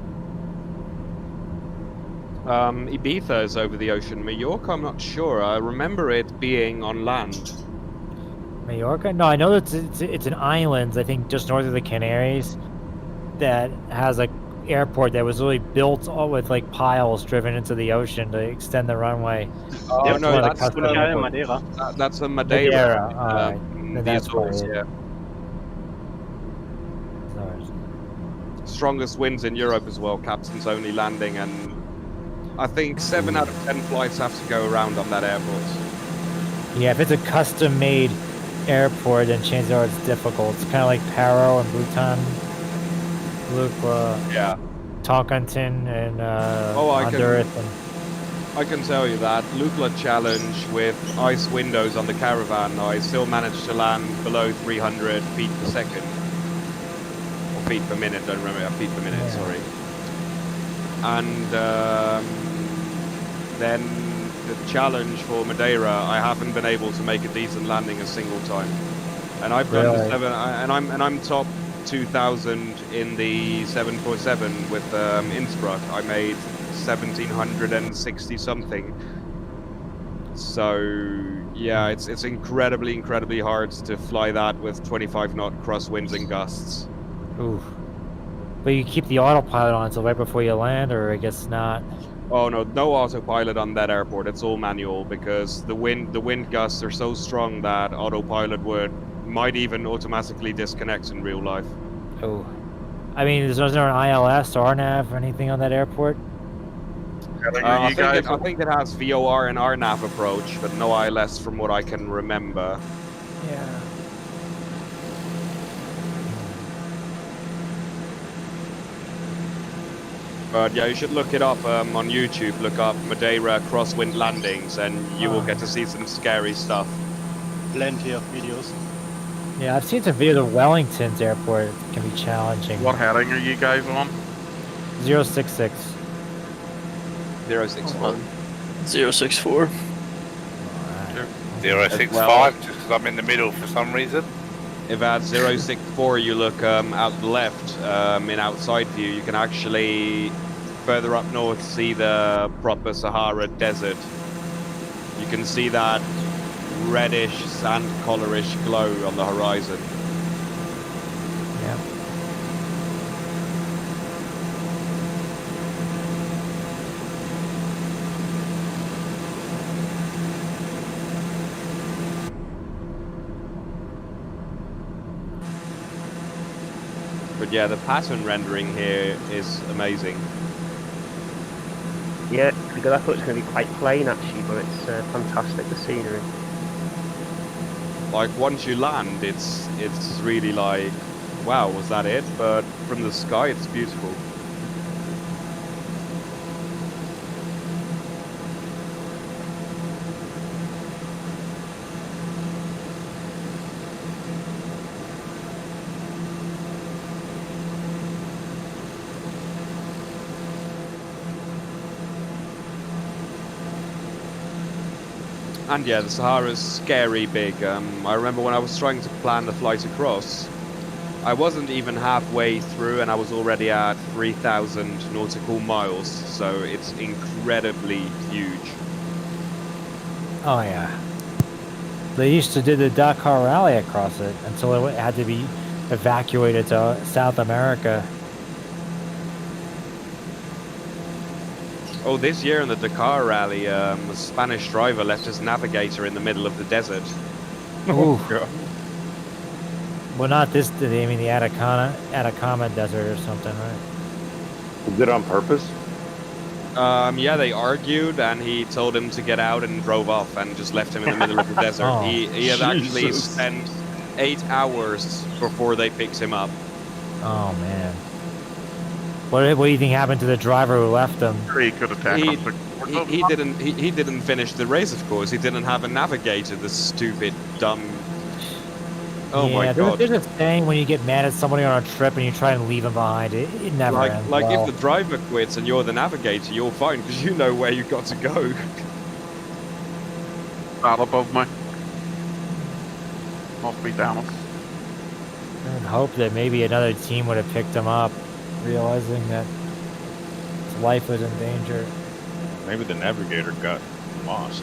Ibiza is over the ocean. Mallorca, I'm not sure. I remember it being on land. Majorca? No, I know that it's an island, I think just north of the Canaries, that has a airport that was really built all with like piles driven into the ocean to extend the runway. Oh Yep, no, that's that's Madeira. that's a Madeira. Madeira, alright. The Then that's Azores, right. yeah. Strongest winds in Europe as well. Captain's only landing, and I think 7 out of 10 flights have to go around on that airport. Yeah, if it's a custom-made airport, then chances are it's difficult. It's kind of like Paro and Bhutan, Yeah. Tonkinton, and I Honduras. I can tell you that Lukla challenge with ice windows on the caravan, I still managed to land below 300 feet per second. Or feet per minute, don't remember, feet per minute, sorry. And then the challenge for Madeira, I haven't been able to make a decent landing a single time. And I've done the 7, and I'm top 2,000 in the 747 with Innsbruck. I made 1,760 something. So yeah, it's incredibly hard to fly that with 25 knot crosswinds and gusts. Ooh. But you keep the autopilot on until right before you land, or I guess not. Oh no autopilot on that airport. It's all manual because the wind gusts are so strong that autopilot might even automatically disconnect in real life. Oh. I mean, there's no an ILS or RNAV or anything on that airport? I think it has VOR and RNAV approach, but no ILS from what I can remember. Yeah. But yeah, you should look it up on YouTube. Look up Madeira crosswind landings, and you will get to see some scary stuff. Plenty of videos. Yeah, I've seen some videos of Wellington's airport. It can be challenging. What heading are you guys on? 066. 064. 064. 065, just because I'm in the middle for some reason. If at 064 you look out the left in outside view, you can actually further up north see the proper Sahara Desert. You can see that reddish sand colorish glow on the horizon. Yeah. Yeah, the pattern rendering here is amazing. Yeah, because I thought it was going to be quite plain actually, but it's fantastic, the scenery. Like once you land, it's really like, wow, was that it? But from the sky, it's beautiful. And yeah, the Sahara's scary big. I remember when I was trying to plan the flight across, I wasn't even halfway through and I was already at 3,000 nautical miles, so it's incredibly huge. Oh yeah. They used to do the Dakar Rally across it until it had to be evacuated to South America. Oh, this year in the Dakar Rally, a Spanish driver left his navigator in the middle of the desert. Ooh. Well, not this. I mean, the Atacama Desert or something, right? Is it on purpose? Yeah, they argued, and he told him to get out and drove off, and just left him in the middle of the desert. Oh, he had actually spent 8 hours before they picked him up. Oh man. What do you think happened to the driver who left him? He could have taken him. He didn't finish the race, of course. He didn't have a navigator. The stupid, dumb. Oh yeah, my god! There's a saying when you get mad at somebody on a trip and you try and leave them behind. It never ends Like well. if the driver quits and you're the navigator, you're fine because you know where you got to go. Not above me. Must be Dallas. I would hope that maybe another team would have picked him up, realizing that his life was in danger. Maybe the navigator got lost.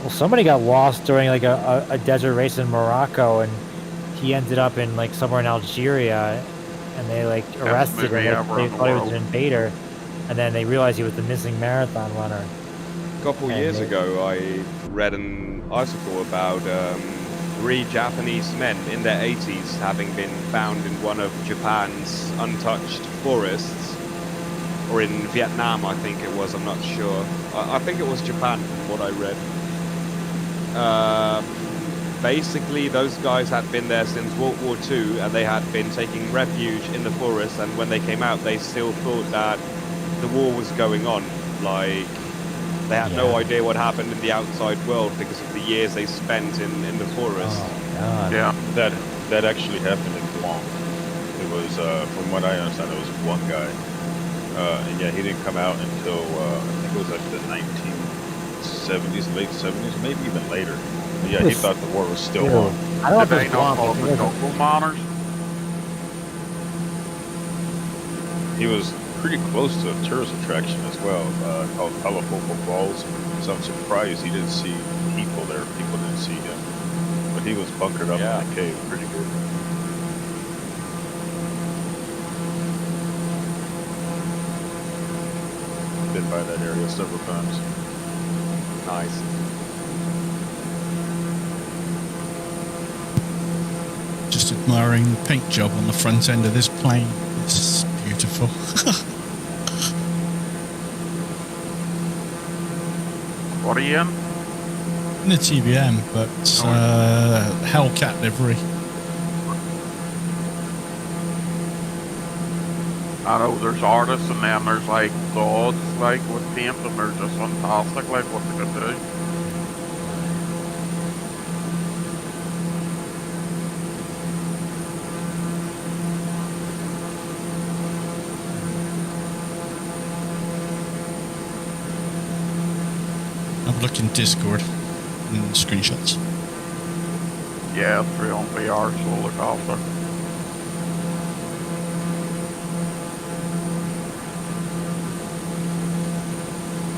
Well, somebody got lost during like a desert race in Morocco, and he ended up in like somewhere in Algeria, and they like arrested him. They thought he was an invader, and then they realized he was the missing marathon runner. A couple years ago, I read an article about 3 Japanese men in their 80s having been found in one of Japan's untouched forests, or in Vietnam, I think it was. I'm not sure. I think it was Japan, from what I read. Basically, those guys had been there since World War II, and they had been taking refuge in the forest, and when they came out, they still thought that the war was going on. Like, they had no idea what happened in the outside world because of the years they spent in the forest. Oh, God. Yeah. That actually happened in Guam. It was, from what I understand, it was one guy. And yeah, he didn't come out until, I think it was like the 1970s, late 70s, maybe even later. But yeah, he thought the war was still on. I don't know Did if they it's not Guam, call but the Dogo Miners? He was pretty close to a tourist attraction as well, called Telefocal Falls. So I'm surprised he didn't see people there. People didn't see him. But he was bunkered up in the cave pretty good. Been by that area several times. Nice. Just admiring the paint job on the front end of this plane. It's beautiful. What are you in? In the TBM, but Hellcat livery. I know there's artists and then there's like gods like with paint and they're just fantastic like what they could do. Have a look in Discord and screenshots. Yeah, 3 on VR, so we'll look after.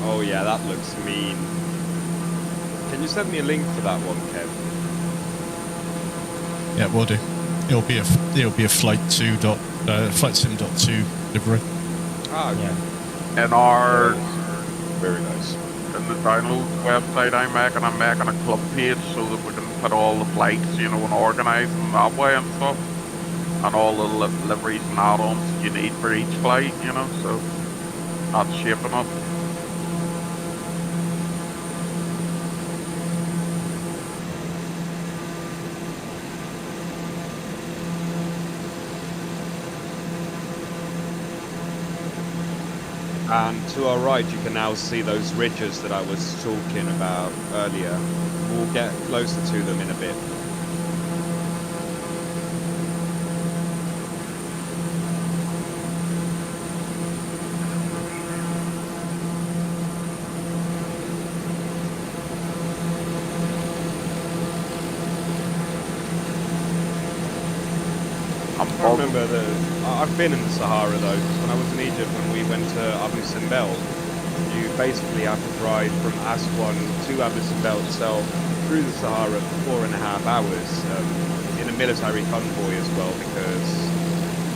Oh yeah, that looks mean. Can you send me a link for that one, Kev? Yeah, we'll do. It'll be a flightsim.2 livery. Ah, yeah. And our very nice. In the download website I'm making a club page so that we can put all the flights, you know, and organize them that way and stuff. and all the liveries and add-ons you need for each flight, you know, so that's shaping up. And to our right, you can now see those ridges that I was talking about earlier. We'll get closer to them in a bit. I remember I've been in the Sahara though, because when I was in Egypt, when we went to Abu Simbel, you basically have to drive from Aswan to Abu Simbel itself through the Sahara for 4.5 hours in a military convoy as well, because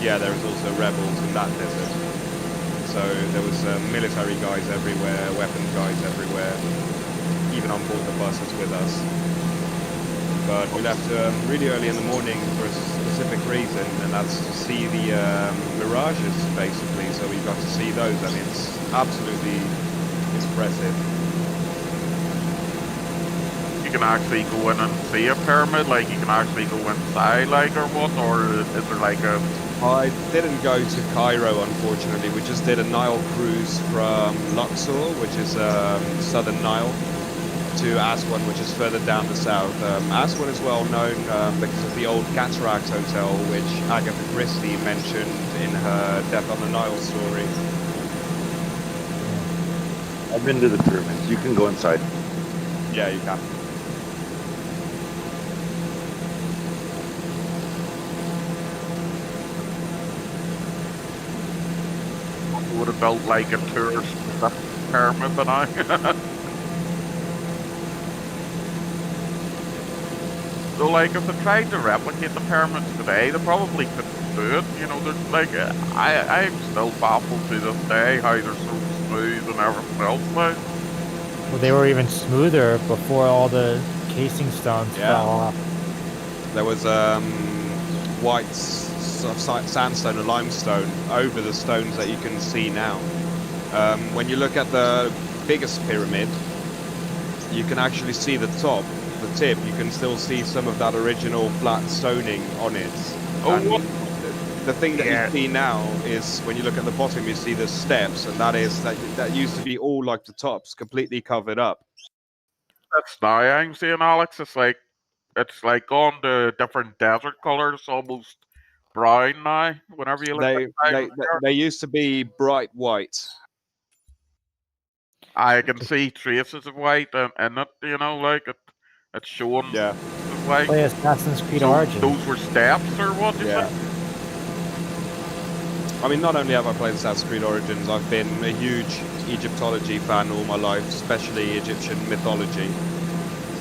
yeah, there was also rebels in that desert. So there was military guys everywhere, weapons guys everywhere, even on board the buses with us. But we left really early in the morning for a specific reason, and that's to see the mirages, basically. So we got to see those, and it's absolutely impressive. You can actually go in and see a pyramid, like you can actually go inside, like, or what, or is there like a... I didn't go to Cairo, unfortunately. We just did a Nile cruise from Luxor, which is southern Nile, to Aswan, which is further down the south. Aswan is well known because of the old Cataract Hotel, which Agatha Christie mentioned in her Death on the Nile story. I've been to the pyramids. You can go inside. Yeah, you can. Would have felt like a tourist pyramid, but I... So, like, if they tried to replicate the pyramids today, they probably couldn't do it. You know, there's like, I'm still baffled to this day how they're so smooth and everything else. Like, Well, they were even smoother before all the casing stones fell off. There was white sandstone and limestone over the stones that you can see now. When you look at the biggest pyramid, you can actually see the top. The tip, you can still see some of that original flat stoning on it. Oh, and what? The thing that you see now is when you look at the bottom, you see the steps, and that used to be all like the tops, completely covered up. That's now I'm seeing, Alex. It's like gone to different desert colors, almost brown now. Whenever you look They used to be bright white. I can see traces of white in it. You know, like it's showing. Yeah. White. Play Assassin's Creed So Origins. those were steps, or what? Yeah. I mean, not only have I played Assassin's Creed Origins, I've been a huge Egyptology fan all my life, especially Egyptian mythology.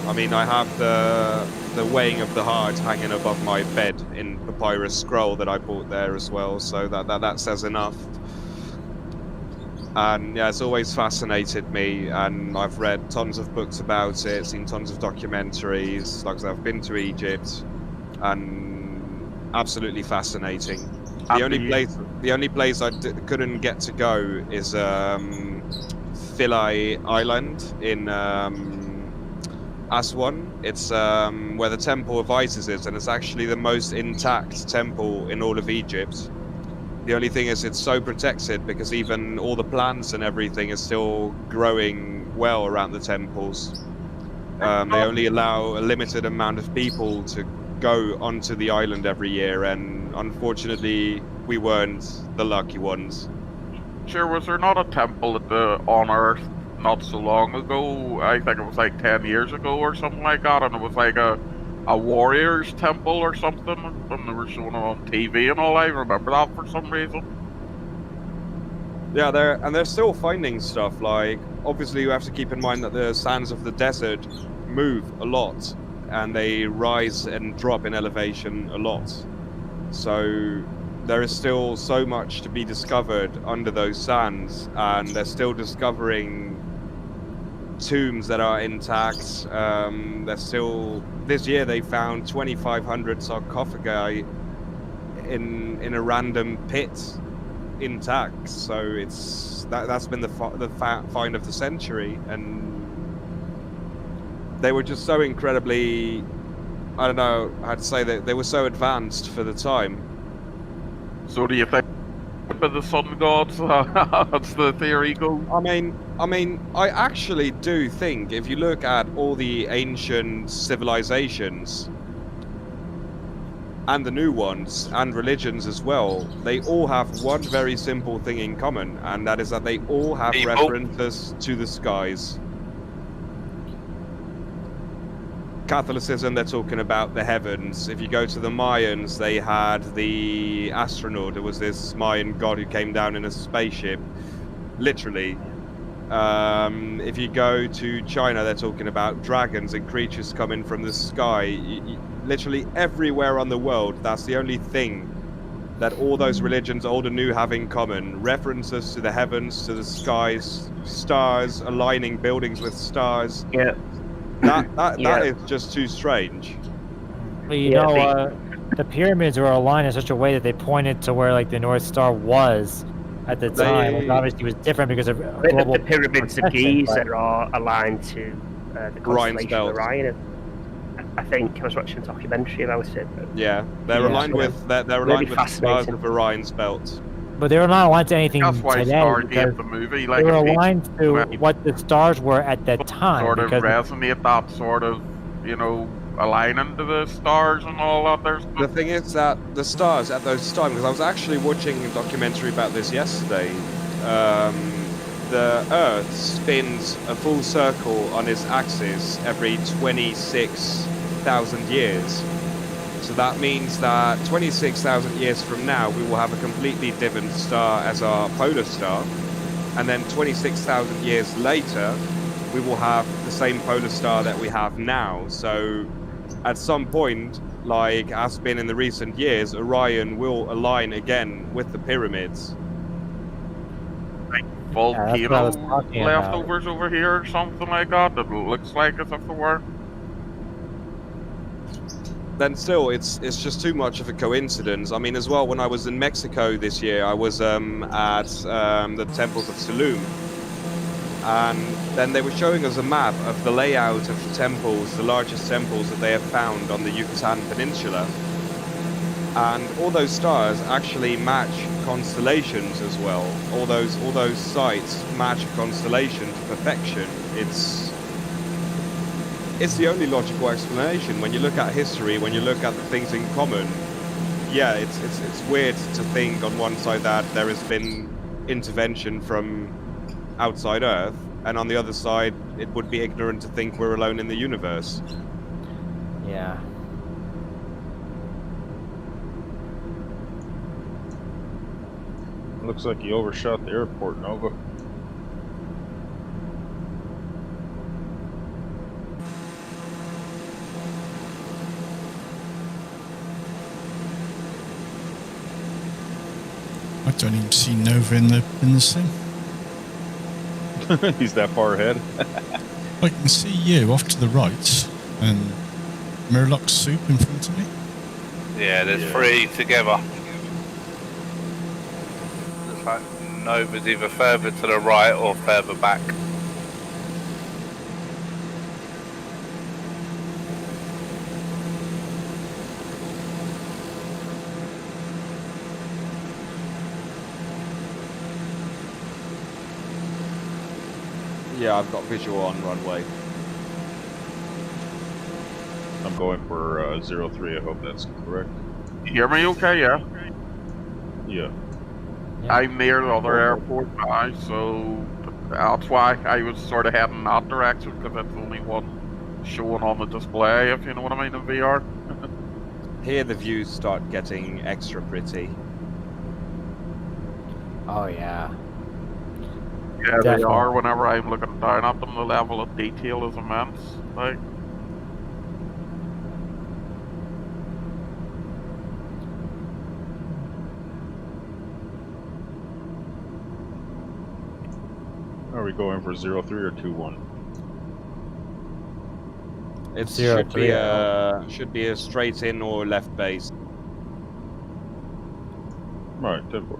I mean, I have the Weighing of the Heart hanging above my bed in Papyrus Scroll that I bought there as well, so that says enough. And yeah, it's always fascinated me, and I've read tons of books about it, seen tons of documentaries. Like I said, I've been to Egypt, and absolutely fascinating. The only place I couldn't get to go is Philae Island in Aswan. It's where the Temple of Isis is, and it's actually the most intact temple in all of Egypt. The only thing is it's so protected because even all the plants and everything is still growing well around the temples. They only allow a limited amount of people to go onto the island every year, and unfortunately we weren't the lucky ones. Sure, was there not a temple on Earth not so long ago? I think it was like 10 years ago or something like that, and it was like a warrior's temple or something, and they were showing it on TV and all. I remember that for some reason. Yeah, they're still finding stuff. Like, obviously you have to keep in mind that the sands of the desert move a lot, and they rise and drop in elevation a lot. So there is still so much to be discovered under those sands, and they're still discovering tombs that are intact. They're still, this year they found 2,500 sarcophagi in a random pit intact. So that's been the find of the century, and they were just so incredibly, I don't know how to say that, they were so advanced for the time. So do you think the sun gods? That's the theory goes. I mean, I actually do think if you look at all the ancient civilizations and the new ones and religions as well, they all have one very simple thing in common, and that is that they all have references to the skies. Catholicism, they're talking about the heavens. If you go to the Mayans, they had the astronaut. There was this Mayan god who came down in a spaceship, literally. If you go to China, they're talking about dragons and creatures coming from the sky. Literally everywhere on the world, that's the only thing that all those religions, old and new, have in common. References to the heavens, to the skies, stars, aligning buildings with stars. Yeah. That is just too strange. Well, you know, the pyramids were aligned in such a way that they pointed to where like the North Star was at the time, which obviously was different because of global. The pyramids of Giza are aligned to the constellation Orion. I think I was watching a documentary about it. Yeah, they're aligned with they're aligned with the stars of Orion's belt. But they were not aligned to anything That's why today. Stargate, the movie, like, they were aligned to what the stars were at that time. Sort of resonate that sort of, you know, aligning to the stars and all that. The thing is that the stars at those times, because I was actually watching a documentary about this yesterday, the Earth spins a full circle on its axis every 26,000 years. So that means that 26,000 years from now, we will have a completely different star as our polar star. And then 26,000 years later, we will have the same polar star that we have now. So at some point, like has been in the recent years, Orion will align again with the pyramids. Like volcano leftovers over here or something like that. It looks like as if it were. Then still, it's just too much of a coincidence. I mean, as well, when I was in Mexico this year, I was at the temples of Tulum, and then they were showing us a map of the layout of the temples, the largest temples that they have found on the Yucatan Peninsula, and all those stars actually match constellations as well. All those sites match a constellation to perfection. It's the only logical explanation. When you look at history, when you look at the things in common, yeah, it's weird to think on one side that there has been intervention from outside Earth, and on the other side, it would be ignorant to think we're alone in the universe. Yeah. Looks like you overshot the airport, Nova. I don't even see Nova in the thing. He's that far ahead. I can see you off to the right, and Murloc Soup in front of me. Yeah, there's three together. Looks like Nova's either further to the right or further back. Yeah, I've got visual on runway. I'm going for 03, I hope that's correct. You hear me okay, yeah? Yeah. I'm near the other airport now, so that's why I was sort of heading that direction, because it's only one showing on the display, if you know what I mean, in VR. Here the views start getting extra pretty. Oh, yeah. Yeah, they are. Whenever I'm looking down at them, the level of detail is immense. Like, Are we going for 03 or 21? It 03. should be a straight in or left base. Alright, 10-4.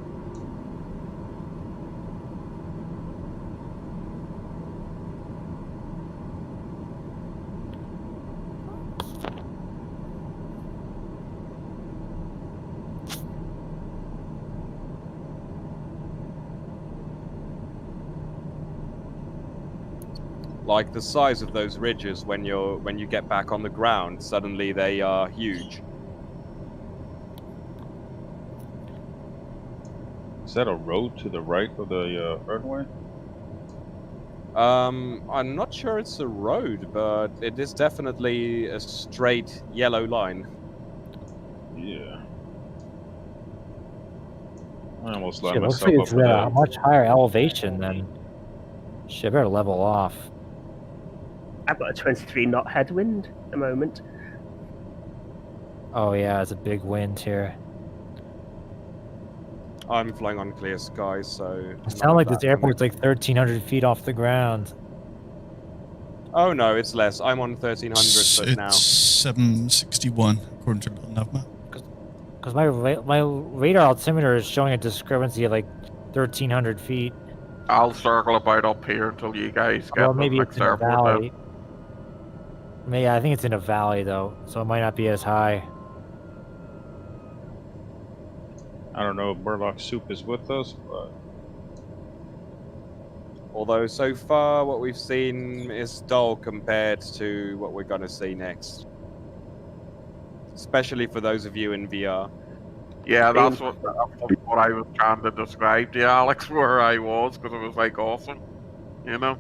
Like the size of those ridges when you get back on the ground, suddenly they are huge. Is that a road to the right of the runway? I'm not sure it's a road, but it is definitely a straight yellow line. Yeah. I almost Shit, lined looks myself like up it's for at a that. much higher elevation than. Shit, I better level off. I've got a 23 knot headwind at the moment. Oh yeah, it's a big wind here. I'm flying on clear skies, so. It sounds like this airport's like 1,300 feet off the ground. Oh no, it's less. I'm on 1,300 foot It's now. 761 according to the nav map. Because my radar altimeter is showing a discrepancy of like 1,300 feet. I'll circle about up here until you guys get Well, to maybe the it's next in a airport. valley. Maybe I think it's in a valley though, so it might not be as high. I don't know if Murloc Soup is with us, but Although so far what we've seen is dull compared to what we're gonna see next. Especially for those of you in VR. Yeah, that's what I was trying to describe to you, Alex, where I was, because it was like awesome, you know?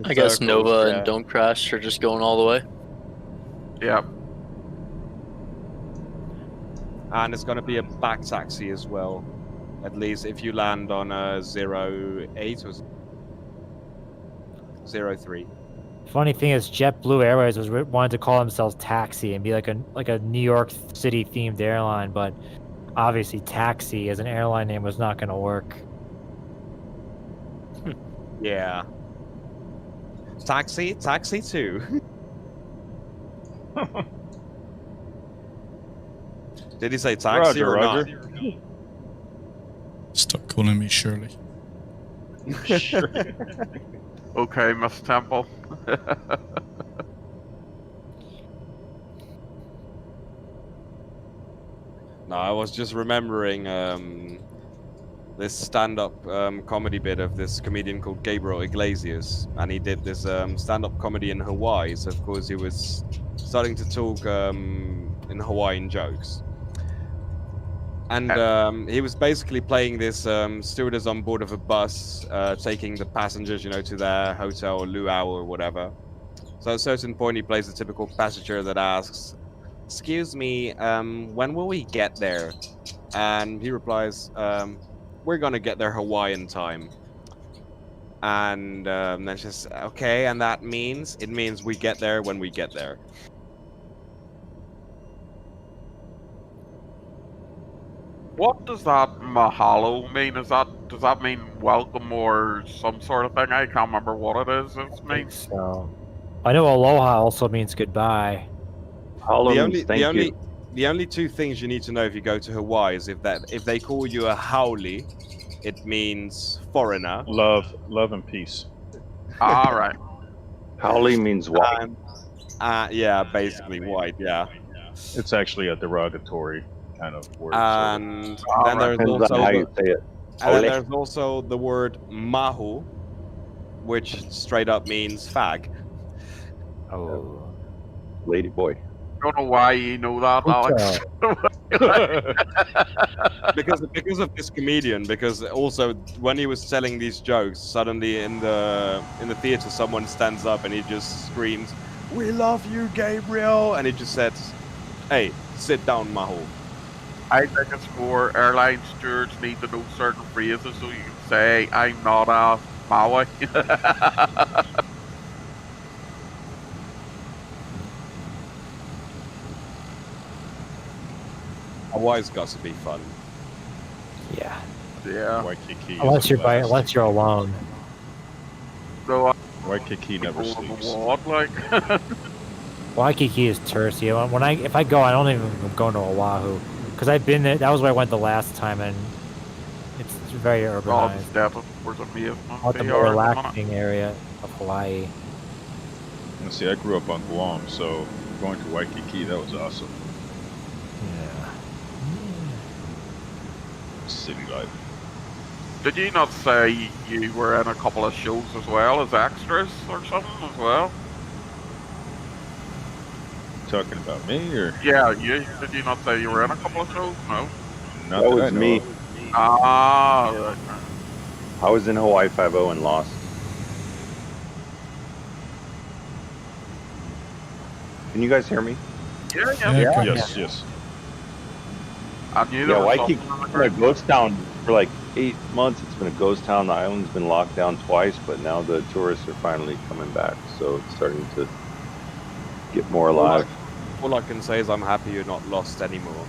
I guess Circles, Nova yeah. and Don't Crash are just going all the way. Yeah. And it's gonna be a back taxi as well. At least if you land on a 08 or 03. Funny thing is, JetBlue Airways wanted to call themselves Taxi and be like a New York City themed airline, but obviously Taxi as an airline name was not going to work. Yeah. Taxi 2. Did he say taxi Roger, or Roger. not? Stop calling me Shirley. Okay, Miss Temple. No, I was just remembering this stand-up comedy bit of this comedian called Gabriel Iglesias, and he did this stand-up comedy in Hawaii. So of course he was starting to talk in Hawaiian jokes, and he was basically playing this stewardess on board of a bus, taking the passengers, to their hotel or luau or whatever. So at a certain point, he plays the typical passenger that asks, "Excuse me, when will we get there?" And he replies, "We're gonna get there Hawaiian time." And then she says, "Okay, and that means?" "It means we get there when we get there." What does that mahalo mean? Does that mean welcome or some sort of thing? I can't remember what it is. It means. So, I know aloha also means goodbye. The only two things you need to know if you go to Hawaii is if they call you a haole, it means foreigner. Love and peace. All right. Haole means white. Yeah, basically white. Yeah. It's actually a derogatory kind of word. And so. then there's Depends on how you say it. And then there's also the word mahu, which straight up means fag. Oh, lady boy. I don't know why you know that, Alex. because of this comedian. Because also when he was telling these jokes, suddenly in the theater someone stands up and he just screams, "We love you, Gabriel!" And he just said, "Hey, sit down, mahu." I think it's more airline stewards need to know certain phrases so you can say, "I'm not a Maui." Hawaii's got to be fun. Yeah. Yeah. Waikiki. Unless you're alone. So Waikiki never sleeps. What, like? Waikiki is touristy. If I go, I don't even go to Oahu because I've been there. That was where I went the last time, and it's very urbanized. That was amazing. Not the more relaxing area of Hawaii. Let's see, I grew up on Guam, so going to Waikiki, that was awesome. Yeah. City life. Did you not say you were in a couple of shows as well as extras or something as well? Talking about me, or? Yeah, did you not say you were in a couple of shows? No. Not That was me. Ah, right. I was in Hawaii 5-0 and lost. Can you guys hear me? Yeah. Yes. I knew there was Waikiki something on the has been a ground. ghost town for like 8 months. It's been a ghost town. The island's been locked down twice, but now the tourists are finally coming back, so it's starting to get more alive. All I can say is I'm happy you're not lost anymore.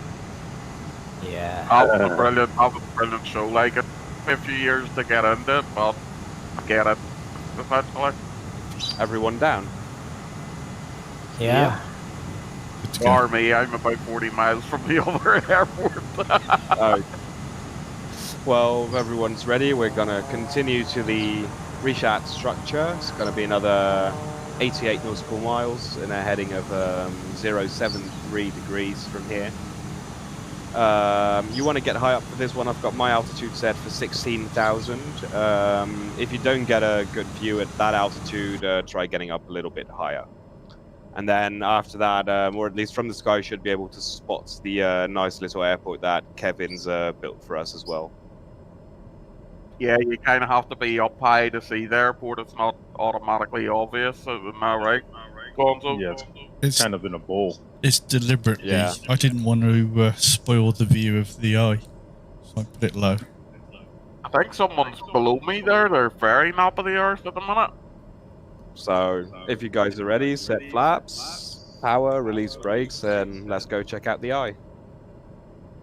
Yeah. That was a brilliant show. Like, it took me a few years to get into it, but I get it. Essentially. Everyone down? Yeah. For me, I'm about 40 miles from the other airport. Oh. Well, if everyone's ready, we're going to continue to the Richat structure. It's going to be another 88 nautical miles in a heading of 073 degrees from here. You want to get high up for this one. I've got my altitude set for 16,000. If you don't get a good view at that altitude, try getting up a little bit higher. And then after that, or at least from the sky, you should be able to spot the nice little airport that Kevin's built for us as well. Yeah, you kind of have to be up high to see the airport. It's not automatically obvious, isn't that right, Gonzo? Yeah, it's kind of in a bowl. It's deliberately. Yeah. I didn't want to spoil the view of the eye, so I put it low. I think someone's below me there. They're ferrying up of the earth at the minute. So if you guys are ready, set flaps, power, release brakes, and let's go check out the eye.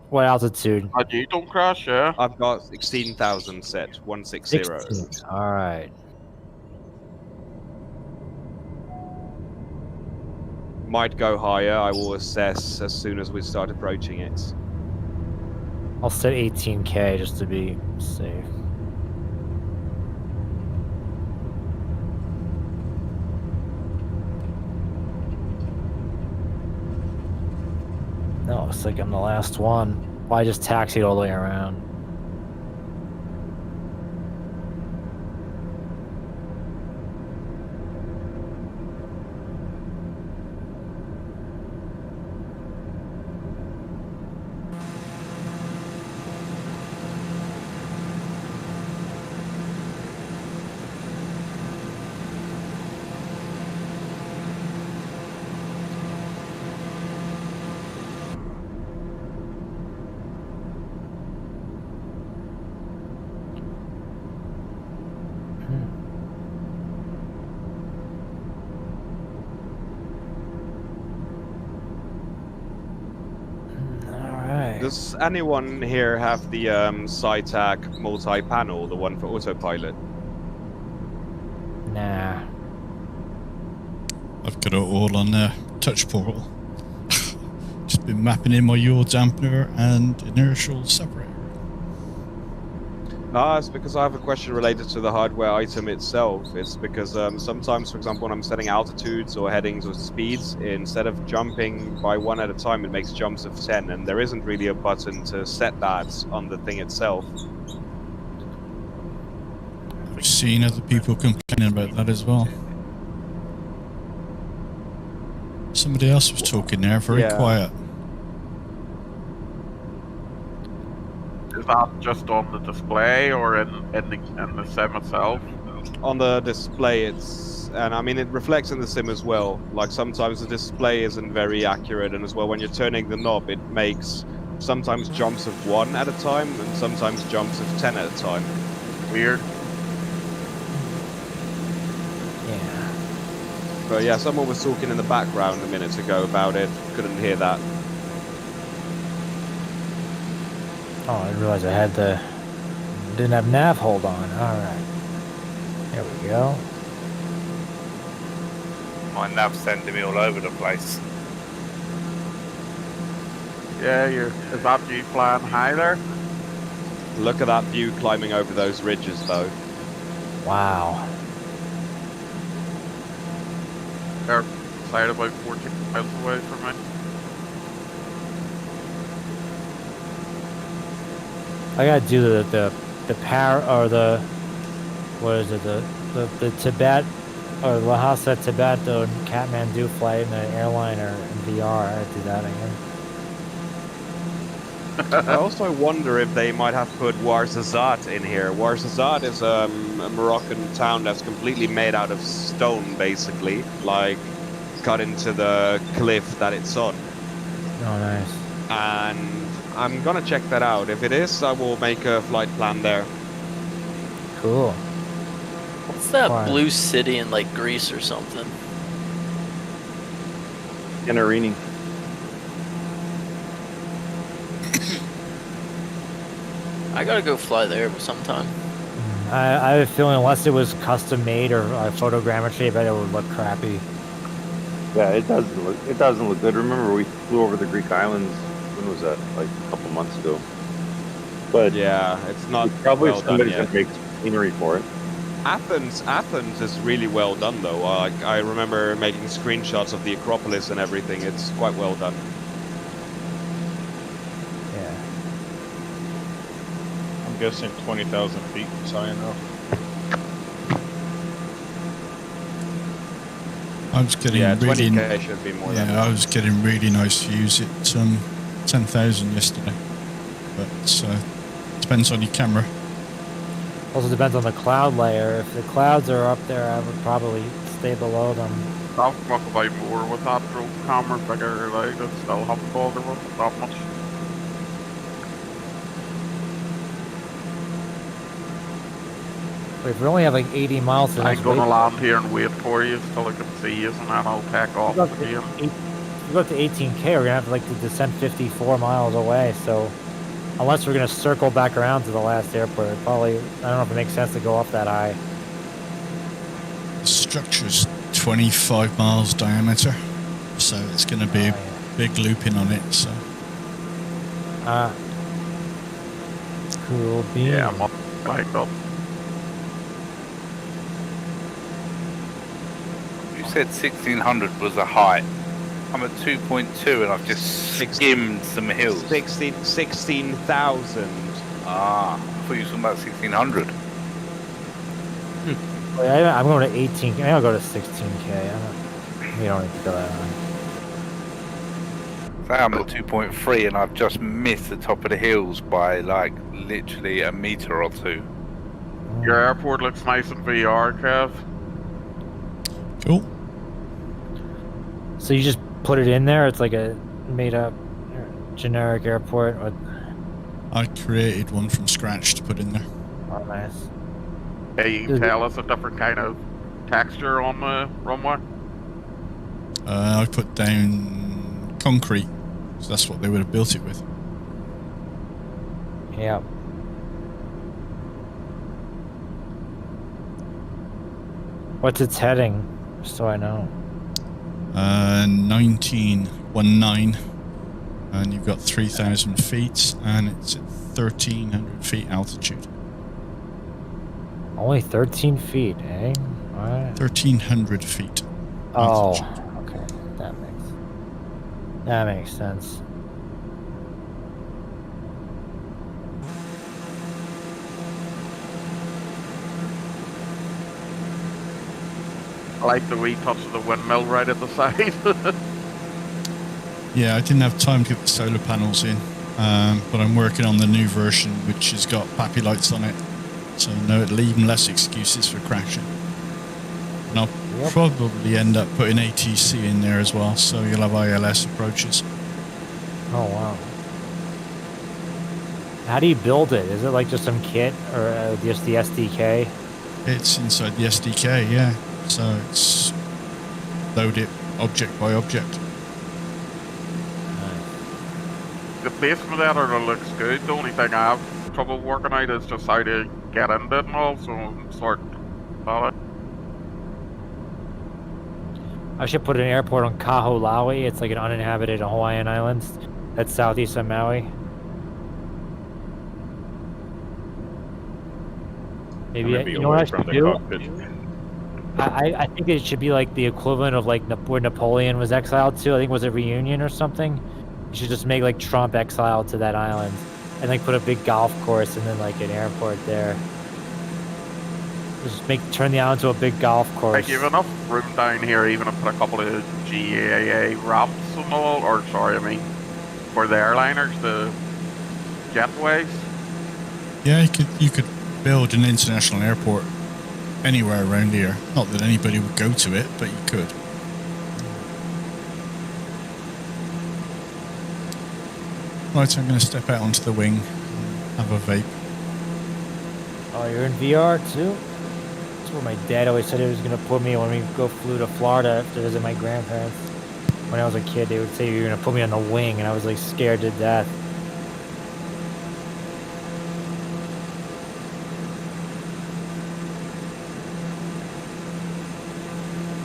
What altitude? You don't crash, yeah? I've got 16,000 set, 160. 16. All right. Might go higher. I will assess as soon as we start approaching it. I'll set 18K just to be safe. No, looks like I'm the last one. Well, I just taxied all the way around. Does anyone here have the SciTac multi-panel, the one for autopilot? Nah. I've got it all on touch portal. Just been mapping in my yaw dampener and inertial separator. It's because I have a question related to the hardware item itself. It's because sometimes, for example, when I'm setting altitudes or headings or speeds, instead of jumping by one at a time, it makes jumps of 10, and there isn't really a button to set that on the thing itself. I've seen other people complaining about that as well. Somebody else was talking there, very quiet. Is that just on the display or in the sim itself? On the display, and I mean it reflects in the sim as well. Like sometimes the display isn't very accurate, and as well when you're turning the knob, it makes sometimes jumps of 1 at a time, and sometimes jumps of 10 at a time. Weird. Yeah. But yeah, someone was talking in the background a minute ago about it. Couldn't hear that. Oh, I didn't realize I had didn't have nav hold on. Alright. There we go. My nav's sending me all over the place. Yeah, is that you flying high there? Look at that view climbing over those ridges, though. Wow. They're sight about 14 miles away from me. I gotta do the what is it, the Tibet or Lhasa Tibet or Kathmandu flight in an airline or in VR. I gotta do that again. I also wonder if they might have put Ouarzazate in here. Ouarzazate is a Moroccan town that's completely made out of stone, basically, like cut into the cliff that it's on. Oh, nice. And I'm gonna check that out. If it is, I will make a flight plan there. Cool. What's that blue city in like Greece or something? Santorini. I gotta go fly there sometime. I have a feeling unless it was custom made or photogrammetry, I bet it would look crappy. Yeah, it doesn't look good. Remember, we flew over the Greek islands. When was that? Like a couple months ago. But yeah, it's not probably well somebody done should make scenery for it. Athens is really well done, though. I remember making screenshots of the Acropolis and everything. It's quite well done. Yeah. I'm guessing 20,000 feet is high enough. I was getting 20K should be more than that. I was getting really nice views at 10,000 yesterday, but depends on your camera. Also depends on the cloud layer. If the clouds are up there, I would probably stay below them. I'll talk about more with that drone camera figure, like, I still haven't bothered with it that much. Wait, if we only have like 80 miles to I'm gonna land here and wait for you till I can see you, and then I'll take off again. If we go up to 18K, we're gonna have to descend 54 miles away, so unless we're gonna circle back around to the last airport, probably, I don't know if it makes sense to go up that high. The structure's 25 miles diameter, so it's gonna be a big looping on it, so. Cool beans. Yeah, I'm backed up. You said 1600 was the height. I'm at 2.2 and I've just skimmed some hills. 16,000. Ah, I thought you were talking about 1600. Wait, I'm going to 18K. Maybe I'll go to 16K. We don't need to go that high. So I'm at 2.3 and I've just missed the top of the hills by like literally a meter or two. Your airport looks nice in VR, Kev. Cool. So you just put it in there? It's like a made-up generic airport? Or... I created one from scratch to put in there. Oh, nice. Hey, you can tell us a different kind of texture on the runway? I put down concrete, so that's what they would have built it with. Yeah. What's its heading, so I know? 1919, and you've got 3,000 feet, and it's at 1,300 feet altitude. Only 13 feet, eh? Right. 1,300 feet. Oh, altitude. okay. That makes sense. I like the wee touch of the windmill right at the side. Yeah, I didn't have time to get the solar panels in, but I'm working on the new version, which has got pappy lights on it, so no, it'll even less excuses for crashing. And I'll probably end up putting ATC in there as well, so you'll have ILS approaches. Oh, wow. How do you build it? Is it like just some kit, or just the SDK? It's inside the SDK, yeah. So it's load it object by object. The placement editor looks good. The only thing I have trouble working out is just how to get into it and all, so I'm sort of I should put an airport on Kaholawi. It's like an uninhabited Hawaiian island. That's southeast of Maui. Maybe I'm gonna be you know what away I from should the do? cockpit. I think it should be like the equivalent of like where Napoleon was exiled to. I think it was a Reunion or something. You should just make like Trump exiled to that island, and like put a big golf course and then like an airport there. Just turn the island to a big golf course. Like, you have enough room down here, even to put a couple of GAA ramps and all, or sorry, I mean, for the airliners, the jetways. Yeah, you could build an international airport anywhere around here. Not that anybody would go to it, but you could. Right, I'm going to step out onto the wing and have a vape. Oh, you're in VR too? That's where my dad always said he was going to put me when we flew to Florida to visit my grandparents. When I was a kid, they would say you're going to put me on the wing, and I was like scared to death.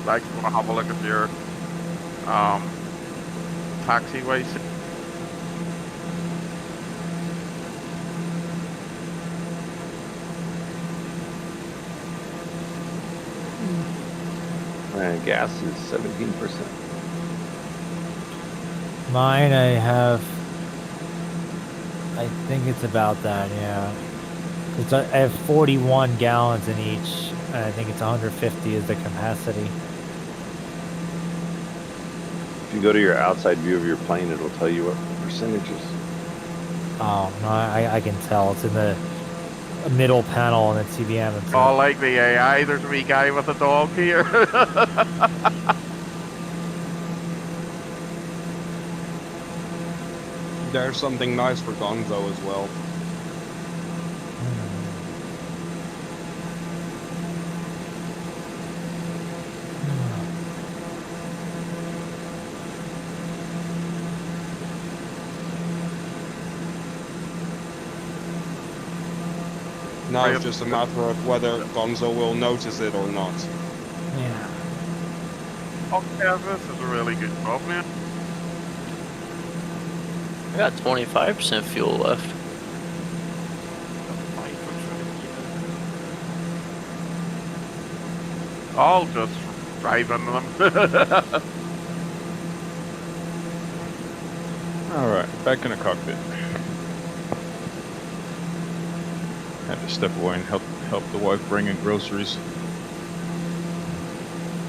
Like, you want to have a look at your taxiway. And gas is 17%. Mine, I think it's about that, yeah. I have 41 gallons in each, and I think it's 150 is the capacity. If you go to your outside view of your plane, it'll tell you what percentages. Oh, no, I can tell. It's in the middle panel on the TBM. It's Oh, like the AI, there's a wee guy with a dog here. There's something nice for Gonzo as well. Now it's just a matter of whether Gonzo will notice it or not. Yeah. Okay, this is a really good job, man. I got 25% fuel left. I'll just drive into them. Alright, back in the cockpit. Had to step away and help the wife bring in groceries.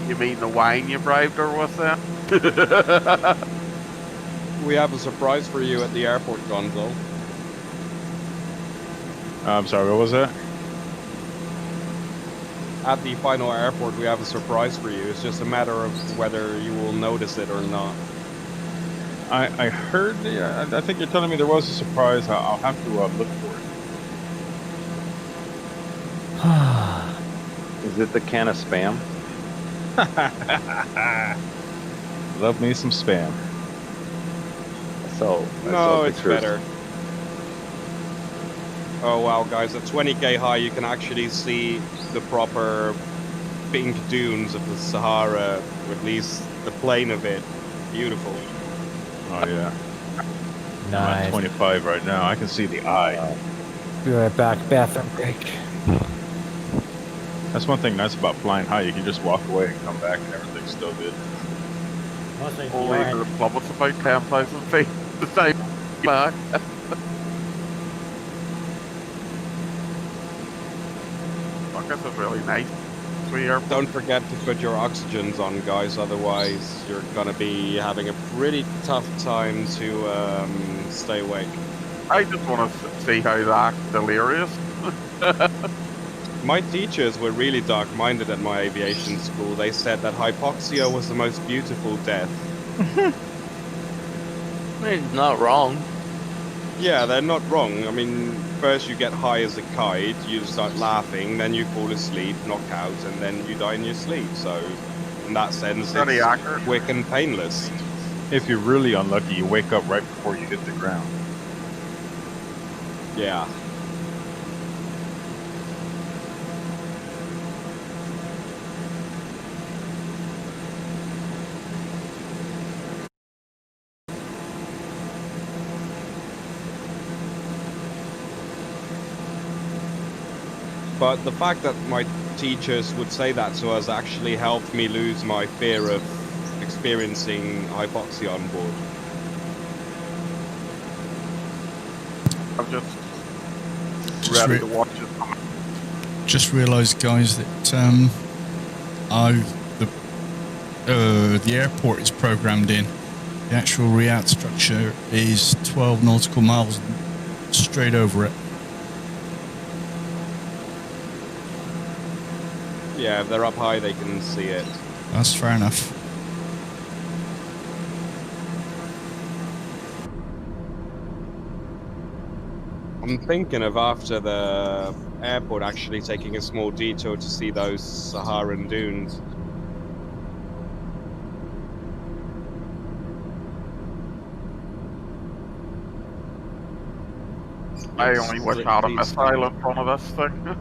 You mean the wine you bribed her with that? We have a surprise for you at the airport, Gonzo. I'm sorry, what was that? At the final airport, we have a surprise for you. It's just a matter of whether you will notice it or not. I heard, I think you're telling me there was a surprise. I'll have to look for it. Is it the can of Spam? Love me some Spam. No, it's better. Oh wow, guys, at 20k high you can actually see the proper pink dunes of the Sahara, or at least the plain of it. Beautiful. Oh yeah. Nice. I'm at 25 right now. I can see the eye. Be right back. Bathroom break. That's one thing nice about flying high. You can just walk away and come back and everything's still good. Only the plummets about 10,000 feet to stay back. Fuck, this is really nice. Don't forget to put your oxygens on, guys, otherwise you're gonna be having a pretty tough time to stay awake. I just want to see how they act delirious. My teachers were really dark-minded at my aviation school. They said that hypoxia was the most beautiful death. They're not wrong. Yeah, they're not wrong. I mean, first you get high as a kite, you start laughing, then you fall asleep, knock out, and then you die in your sleep. So, in that sense, Pretty it's accurate. quick and painless. If you're really unlucky, you wake up right before you hit the ground. Yeah. But the fact that my teachers would say that to us actually helped me lose my fear of experiencing hypoxia on board. I'm just ready to watch it. Just realised, guys, that the airport is programmed in. The actual Richat structure is 12 nautical miles straight over it. Yeah, if they're up high, they can see it. That's fair enough. I'm thinking of after the airport actually taking a small detour to see those Saharan dunes. I only wish I had a missile in front of this thing.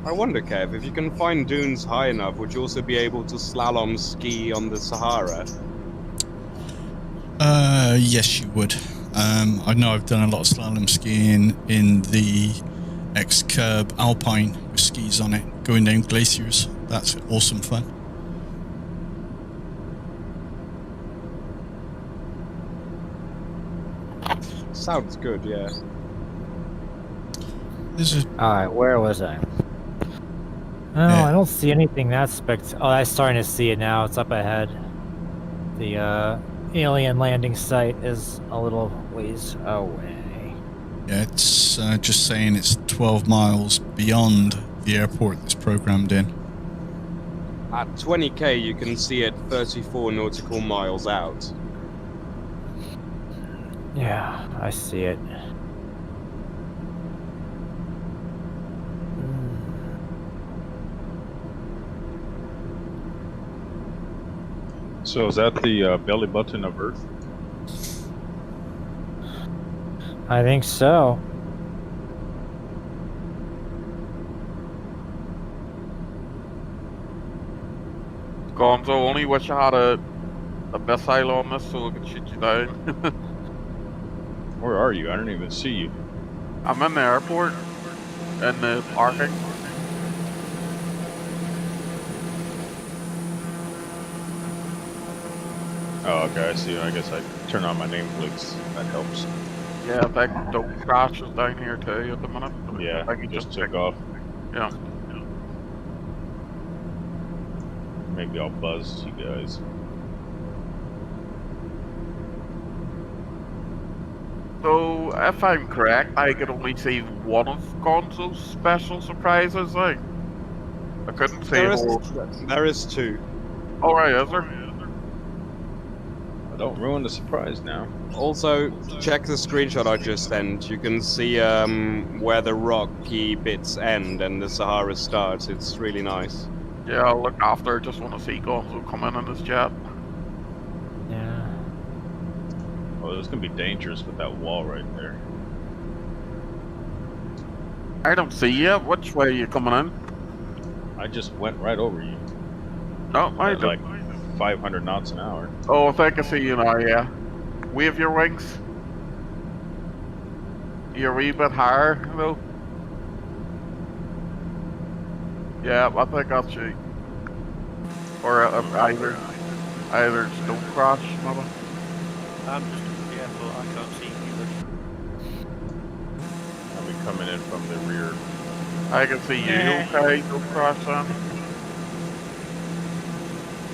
I wonder, Kev, if you can find dunes high enough, would you also be able to slalom ski on the Sahara? Yes, you would. I know I've done a lot of slalom skiing in the X-Curb Alpine with skis on it, going down glaciers. That's awesome fun. Sounds good, yeah. Alright, where was I? Oh, I don't see anything that Oh, I'm starting to see it now. It's up ahead. The alien landing site is a little ways away. Yeah, it's just saying it's 12 miles beyond the airport that's programmed in. At 20k, you can see it 34 nautical miles out. Yeah, I see it. So is that the belly button of Earth? I think so. Gonzo, only wish I had a missile on this so I could shoot you down. Where are you? I don't even see you. I'm in the airport, in the parking. Oh, okay, I see. I guess I turn on my name flicks. That helps. Yeah, that dope crash is down here too at the minute. Yeah, I can just took off. Yeah. Maybe I'll buzz you guys. So, if I'm correct, I could only see one of Gonzo's special surprises, like. I couldn't see There is two. Alright, is there? Don't ruin the surprise now. Also, check the screenshot I just sent. You can see where the rocky bits end and the Sahara starts. It's really nice. Yeah, I'll look after. Just want to see Gonzo come in his jet. Yeah. Oh, it's gonna be dangerous with that wall right there. I don't see you. Which way are you coming in? I just went right over you. No, I don't. Like 500 knots an hour. Oh, I think I see you now, yeah. Wave your wings. You're a wee bit higher, though. Yeah, I think that's you. Or either don't crash, maybe. I'm just careful, I can't see you. I'll be coming in from the rear. I can see you, okay? Don't crash then.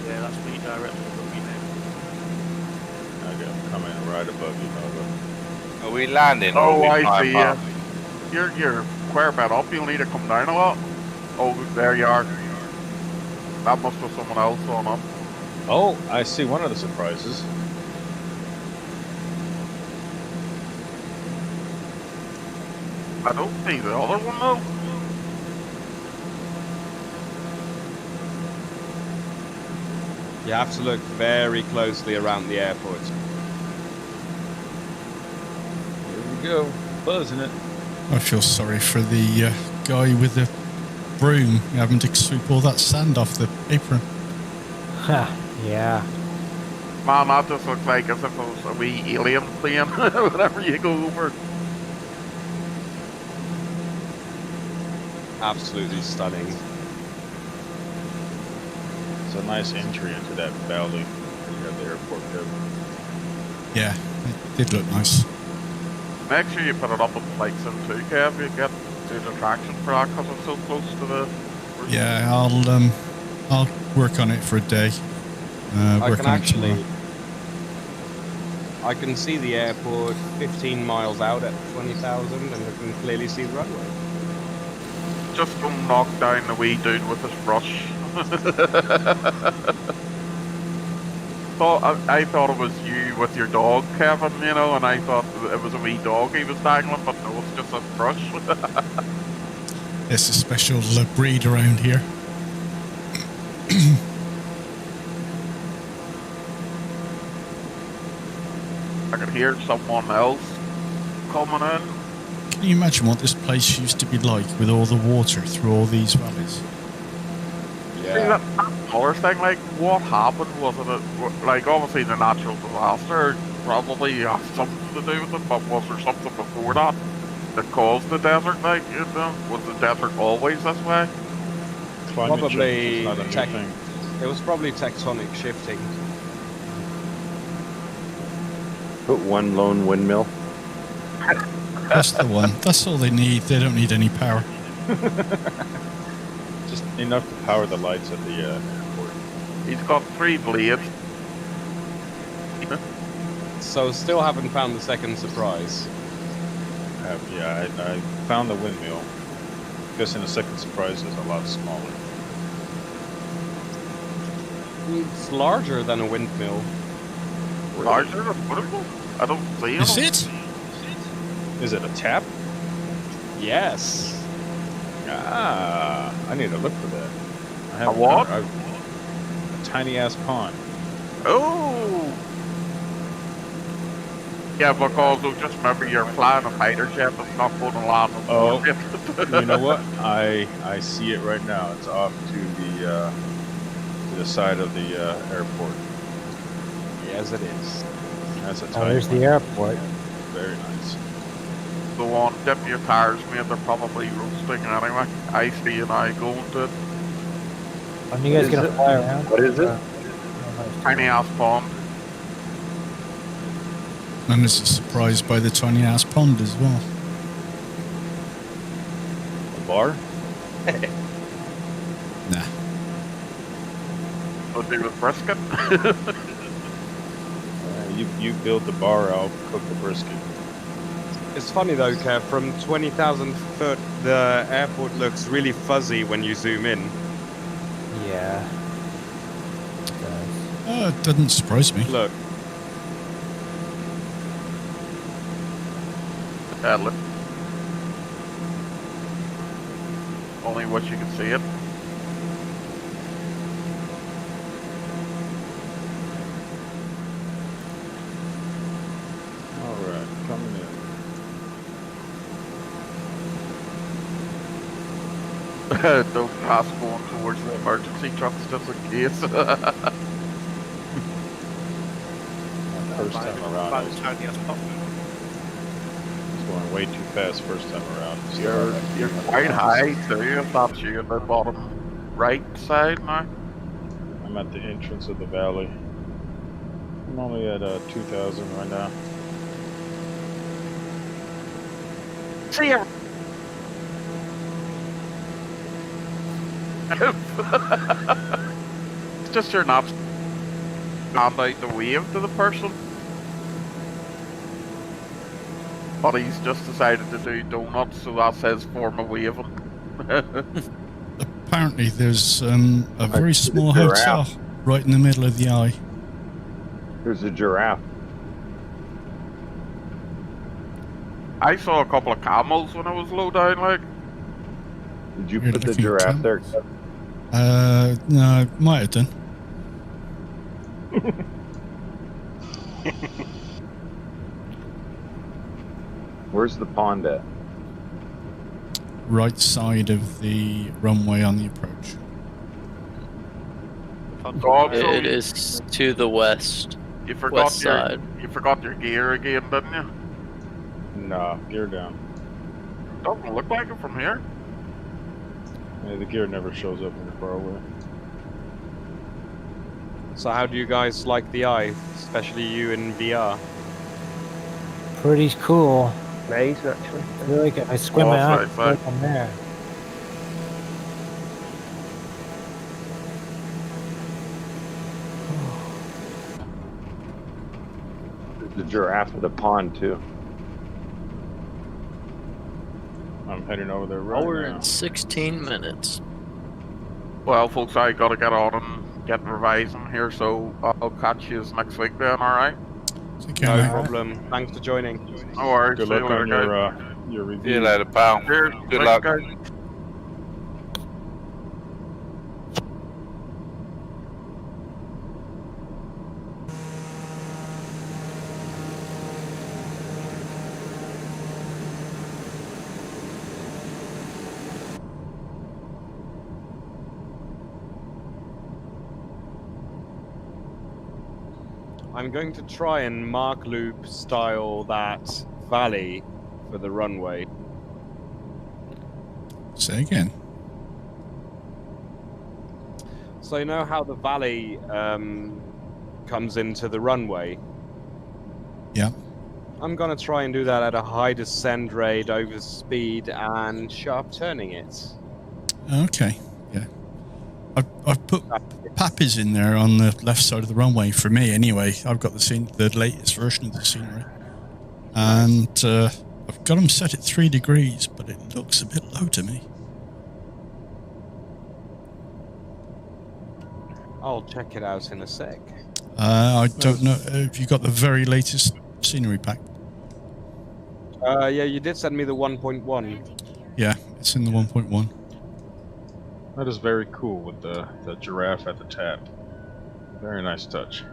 Yeah, that's me directly above you now. Okay, I'm coming right above you, Nova. Are we landing? Or Oh, are we I flying see past? you. You're quite a bit up. You'll need to come down a lot. Oh, there you are. That must be someone else on up. Oh, I see one of the surprises. I don't see the other one though. You have to look very closely around the airport. Here we go, buzzing it. I feel sorry for the guy with the broom having to sweep all that sand off the apron. Yeah. Man, that just looks like as if it was a wee alien plane whenever you go over. Absolutely stunning. It's a nice entry into that valley at the airport. Yeah, it did look nice. Make sure you put it up on the flight sim too, Kev. You get good attraction for that because it's so close to the... Yeah, I'll work on it for a day. I can see the airport 15 miles out at 20,000 and I can clearly see the runway. Just go knock down the wee dude with his brush. I thought it was you with your dog, Kevin, you know, and I thought it was a wee dog he was dangling, but no, it's just a brush. It's a special breed around here. I can hear someone else coming in. Can you imagine what this place used to be like with all the water through all these valleys? Yeah. See, that other thing, like, what happened? Was it, like, obviously the natural disaster probably has something to do with it, but was there something before that that caused the desert, like, you know? Was the desert always this way? Probably it was probably tectonic shifting. Put one lone windmill. That's the one. That's all they need. They don't need any power. Just enough to power the lights at the airport. He's got 3 blades. So still haven't found the second surprise. Yeah, I found the windmill. I'm guessing the second surprise is a lot smaller. It's larger than a windmill. Larger than a windmill? I don't see it. Is it? Is it a tap? Yes. Ah, I need to look for that. I have a what? A tiny ass pond. Oh! Yeah, because just remember you're flying a fighter jet that's not going to land on board. Oh, you know what? I see it right now. It's off to the side of the airport. Yes, it is. That's a Oh, there's the airport. Very nice. Go on, dip your tires, mate. They're probably roasting anyway. I see and I go into it. When you guys gonna fly around? What is it? Tiny ass pond. And it's a surprise by the tiny ass pond as well. A bar? Nah. What do with brisket? You build the bar, I'll cook the brisket. It's funny though, Kev, from 20,000 foot, the airport looks really fuzzy when you zoom in. Yeah. It doesn't surprise me. Look. Look. Only wish you could see it. Alright, coming in. Don't pass going towards the emergency trucks just in case. First time around, I was going way too fast first time around. You're quite high too, if that's you in the bottom right side now. I'm at the entrance of the valley. I'm only at 2,000 right now. See ya! It's just you're not hand out the wave to the person. But he's just decided to do donuts, so that's his form of waving. Apparently there's a very small hotel right in the middle of the eye. There's a giraffe. I saw a couple of camels when I was low down, like. Did you put the giraffe there? No, might have done. Where's the pond at? Right side of the runway on the approach. It is to the west. You forgot West side. You forgot your gear again, didn't you? Nah, gear down. Doesn't look like it from here. Yeah, the gear never shows up when you're far away. So how do you guys like the eye, especially you in VR? Pretty cool. Amazing, actually. I feel like I squint my eyes, I feel like I'm there. There's the giraffe at the pond too. I'm heading over there right Hour now. and 16 minutes. Well, folks, I gotta get on and get revising here, so I'll catch you next week then, alright? No problem. Thanks for joining. No worries. Good See you luck on later, guys. your review. See you later, pal. Cheers. Good Thanks, luck. guys. I'm going to try and mark loop style that valley for the runway. Say again. So you know how the valley comes into the runway? Yeah. I'm gonna try and do that at a high descent rate over speed and sharp turning it. Okay. Yeah. I've put Pappies in there on the left side of the runway for me anyway. I've got the latest version of the scenery. And I've got them set at 3 degrees, but it looks a bit low to me. I'll check it out in a sec. I don't know. Have you got the very latest scenery pack? Yeah, you did send me the 1.1. Yeah, it's in the 1.1. That is very cool with the giraffe at the tap. Very nice touch.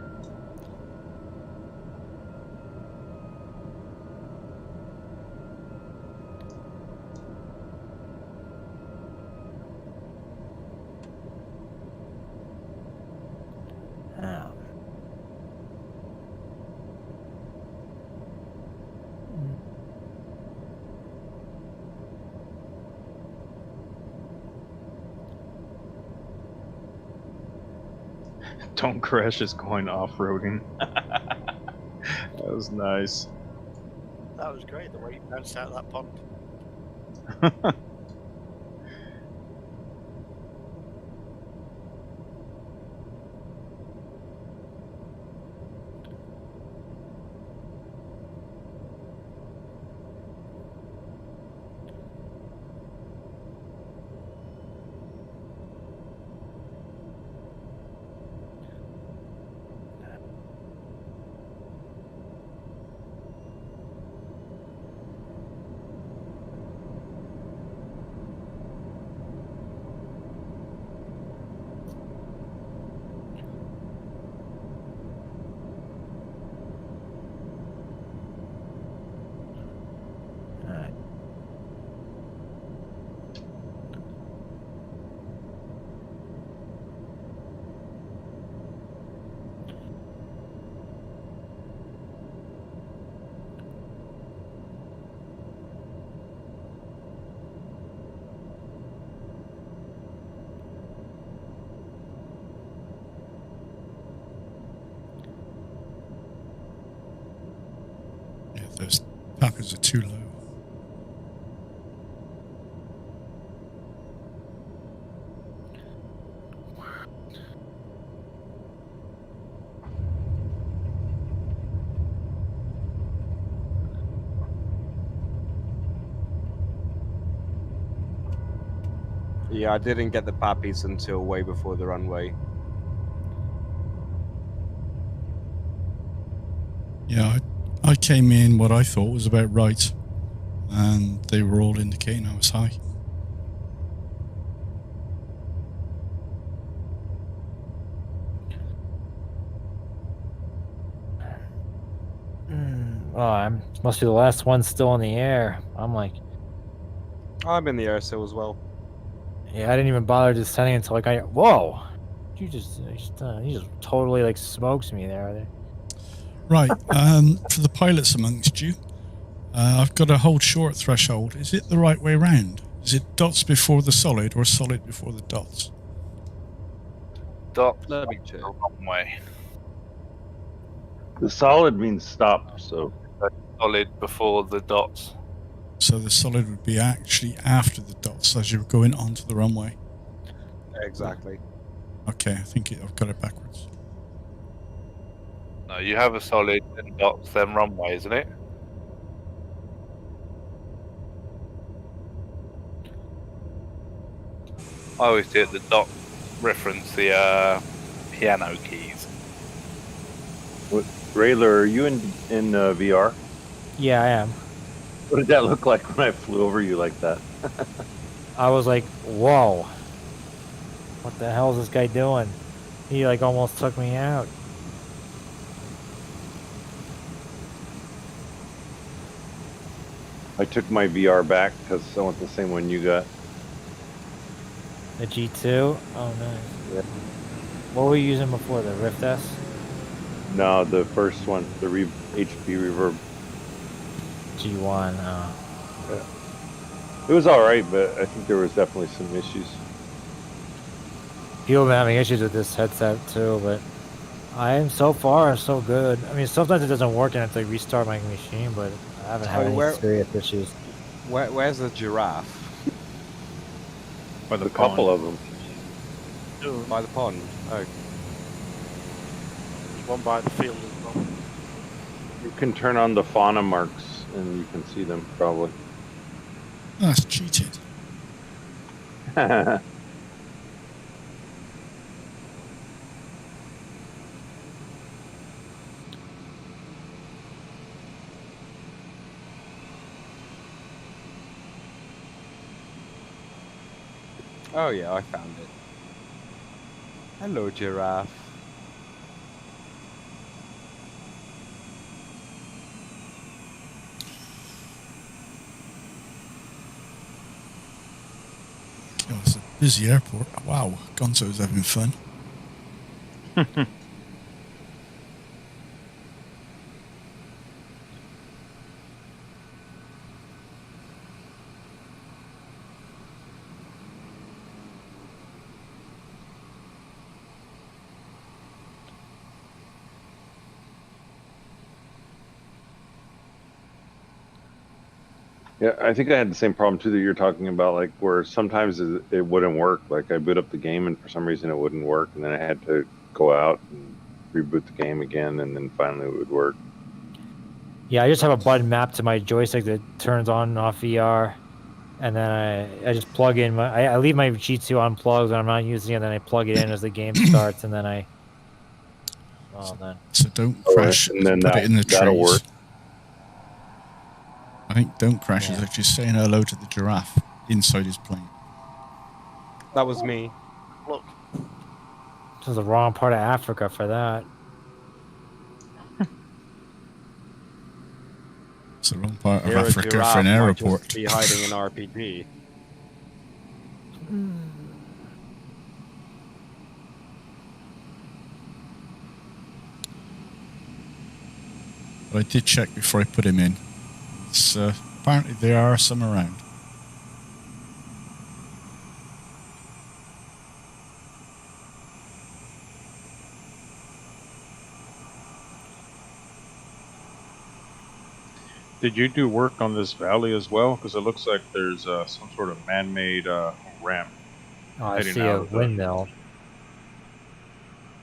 Don't Crash is going off-roading. That was nice. That was great, the way you bounced out of that pond. Yeah, those Pappers are too low. Yeah, I didn't get the pappies until way before the runway. Yeah, I came in what I thought was about right, and they were all indicating I was high. Oh, I must be the last one still in the air. I'm like, I'm in the air still as well. yeah, I didn't even bother descending until like whoa! You just totally like smokes me there. Right, for the pilots amongst you, I've got a hold short threshold. Is it the right way round? Is it dots before the solid or solid before the dots? Dots Let me check. the wrong way. The solid means stop, so Solid before the dots. So the solid would be actually after the dots as you're going onto the runway. Exactly. Okay, I think I've got it backwards. No, you have a solid, then dots, then runway, isn't it? I always do it. The dot reference the piano keys. what, Rayler, are you in VR? Yeah, I am. What did that look like when I flew over you like that? I was like, whoa. What the hell is this guy doing? He like almost took me out. I took my VR back because I want the same one you got. The G2? Oh, nice. Yeah. What were you using before? The Rift S? No, the first one, the HP reverb. G1, Yeah. It was all right, but I think there was definitely some issues. People have been having issues with this headset too, but so far so good. I mean, sometimes it doesn't work and I have to restart my machine, but I haven't had any serious issues. Where's the giraffe? By the A couple of them. By the pond. Oh. There's one by the field as well. You can turn on the fauna marks and you can see them probably. That's cheated. Oh yeah, I found it. Hello, giraffe. Oh, it's a busy airport. Wow, Gonzo's having fun. Yeah, I think I had the same problem too that you're talking about, like where sometimes it wouldn't work. Like I boot up the game and for some reason it wouldn't work, and then I had to go out and reboot the game again, and then finally it would work. Yeah, I just have a button mapped to my joystick that turns on and off VR, and then I just plug in I leave my G2 unplugged when I'm not using it, and then I plug it in as the game starts, and then So don't crash. And then put it in the that'll trees. work. I think don't crash is actually saying hello to the giraffe inside his plane. That was me. Look. This is the wrong part of Africa for that. It's the wrong part of Here a Africa giraffe for an might airport. just be hiding an RPG. But I did check before I put him in. It's, apparently there are some around. Did you do work on this valley as well? Because it looks like there's some sort of man-made ramp. Oh, I heading see out a of the- windmill.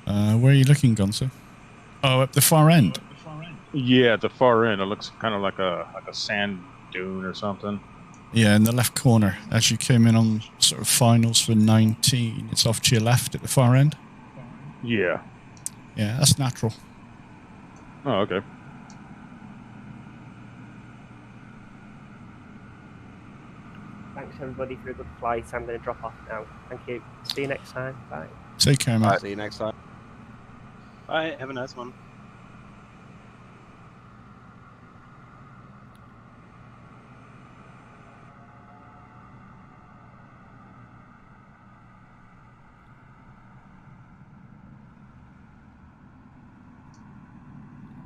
Where are you looking, Gonzo? Oh, up the far end. Yeah, at the far end, it looks kind of like a sand dune or something. Yeah, in the left corner. As you came in on sort of finals for 19, it's off to your left at the far end. Yeah. Yeah, that's natural. Oh, okay. Thanks everybody for a good flight. I'm going to drop off now. Thank you. See you next time. Bye. Take care, man. See you next time. Bye. Have a nice one.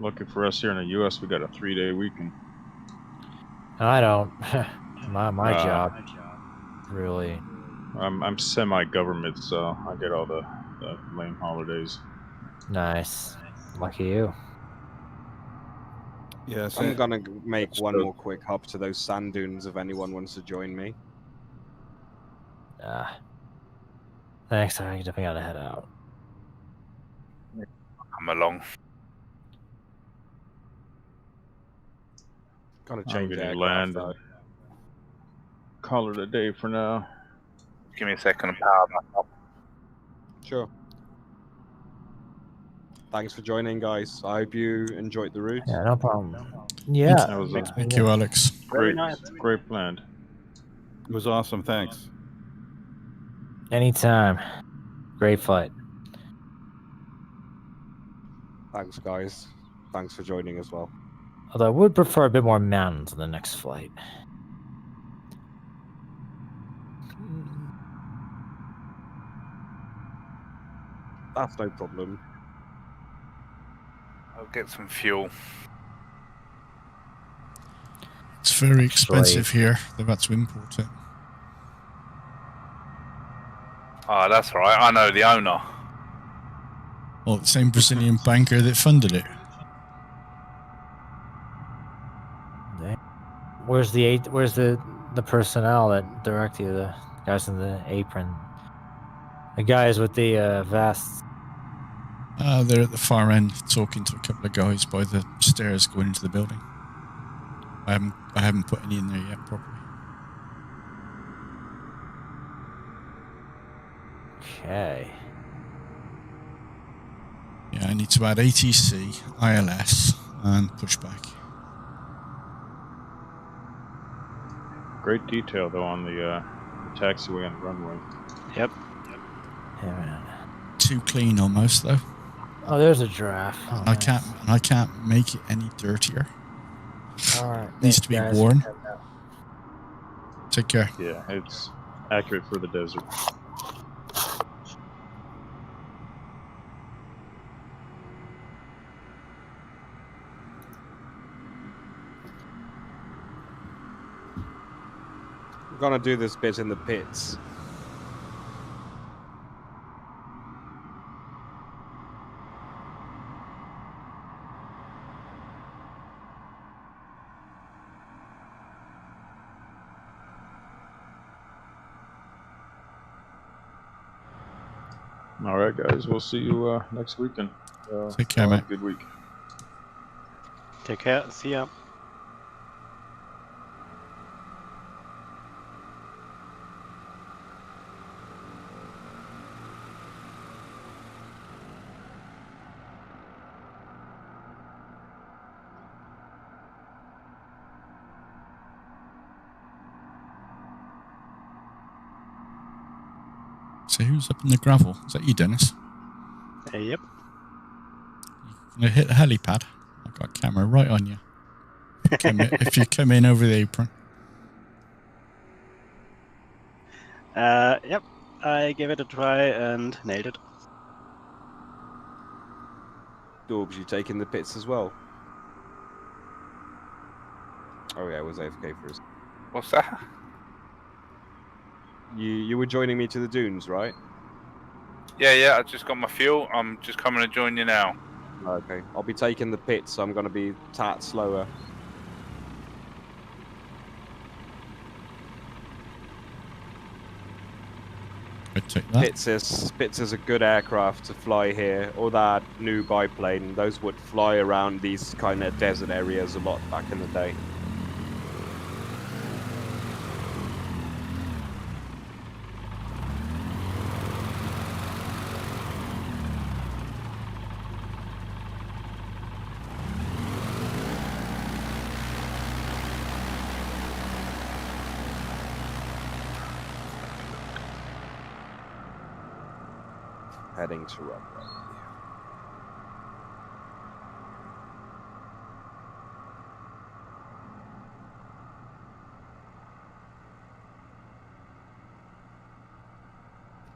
Lucky for us here in the U.S., we got a 3-day weekend. I don't. my job, really. I'm semi-government, so I get all the lame holidays. Nice. Lucky you. Yes. I'm gonna make one more quick hop to those sand dunes if anyone wants to join me. Thanks. I definitely gotta head out. Come along. Gotta I'm change gonna aircraft land and call it a day for now. Give me a second to power back up. Sure. Thanks for joining, guys. I hope you enjoyed the route. Yeah, no problem. Yeah. That was Thank you, Alex. Very Great, nice. great plan. It was awesome. Thanks. Anytime. Great fight. Thanks, guys. Thanks for joining as well. Although I would prefer a bit more mountains in the next flight. That's no problem. I'll get some fuel. It's very expensive here. They've had to import it. Oh, that's right. I know the owner. Well, the same Brazilian banker that funded it. Where's the personnel that direct you? The guys in the apron. The guys with the vests. They're at the far end talking to a couple of guys by the stairs going into the building. I haven't put any in there yet properly. Okay. Yeah, I need to add ATC, ILS, and pushback. Great detail though on the taxiway and runway. Yep. Yeah. Too clean almost though. Oh, there's a giraffe. Oh, I can't make it any dirtier. All right. Needs to be worn. Take care. Yeah, it's accurate for the desert. We're gonna do this bit in the pits. All right, guys. We'll see you next weekend. Take care, mate. Good week. Take care. See ya. So who's up in the gravel? Is that you, Dennis? Yep. You hit the helipad. I've got a camera right on you. If you come in over the apron. Yep. I gave it a try and nailed it. Dorbs, you taking the pits as well? Oh yeah, it was AFK for us. What's that? You were joining me to the dunes, right? Yeah, I just got my fuel. I'm just coming to join you now. Okay, I'll be taking the pits, so I'm going to be tat slower. I'd take that. Pitts is a good aircraft to fly here, or that new biplane. Those would fly around these kind of desert areas a lot back in the day. Heading to runway.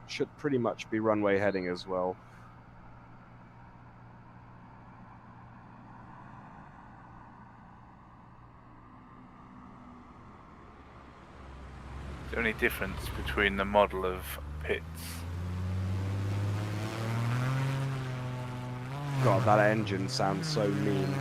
Should pretty much be runway heading as well. there any difference between the model of pits? God, that engine sounds so mean.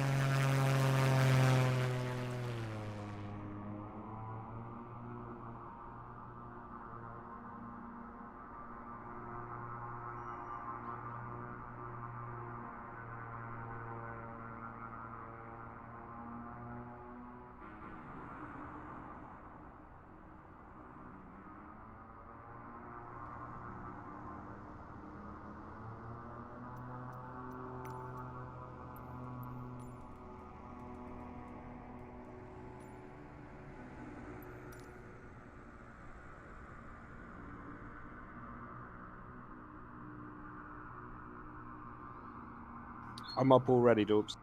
I'm up already, Dubs.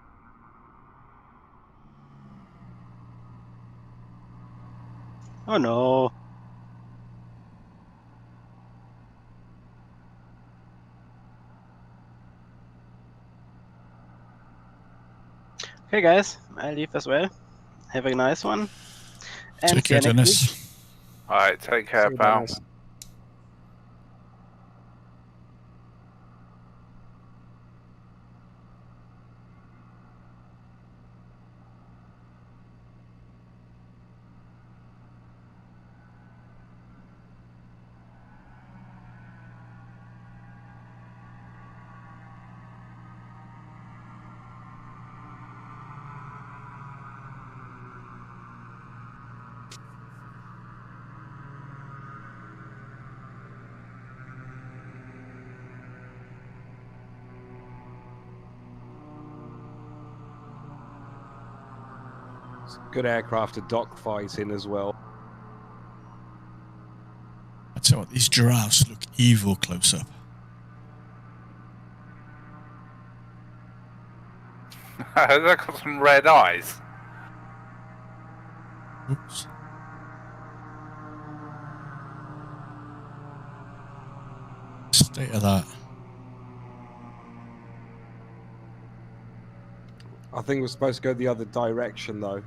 Oh no. Okay, guys, I leave as well. Have a nice one. And Take see you care, next Dennis. week. Alright, take care, See you, pal. Dennis. Good aircraft to dock fighting as well. I tell you what, these giraffes look evil close up. They've got some red eyes. Oops. State of that. I think we're supposed to go the other direction, though.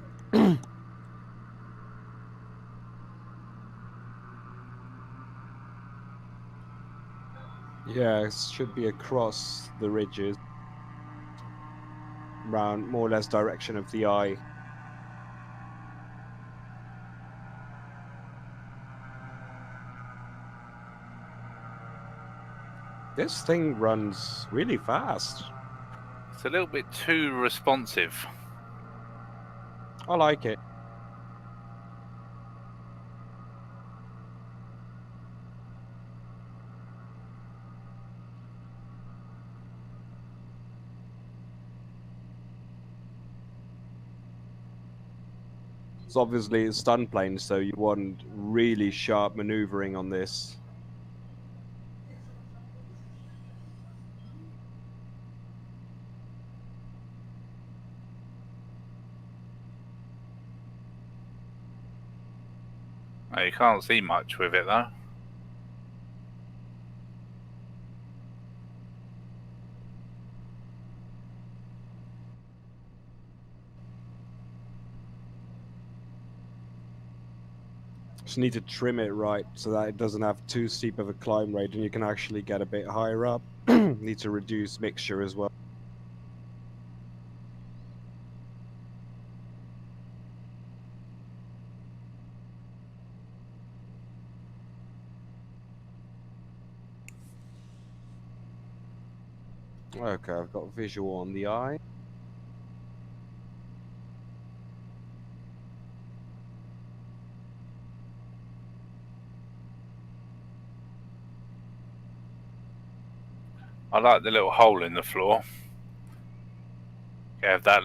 Yeah, it should be across the ridges. Round, more or less, direction of the eye. This thing runs really fast. It's a little bit too responsive. I like it. It's obviously a stun plane, so you want really sharp maneuvering on this. Oh, you can't see much with it though. Just need to trim it right so that it doesn't have too steep of a climb rate and you can actually get a bit higher up. Need to reduce mixture as well. Okay, I've got visual on the eye. I like the little hole in the floor. You have that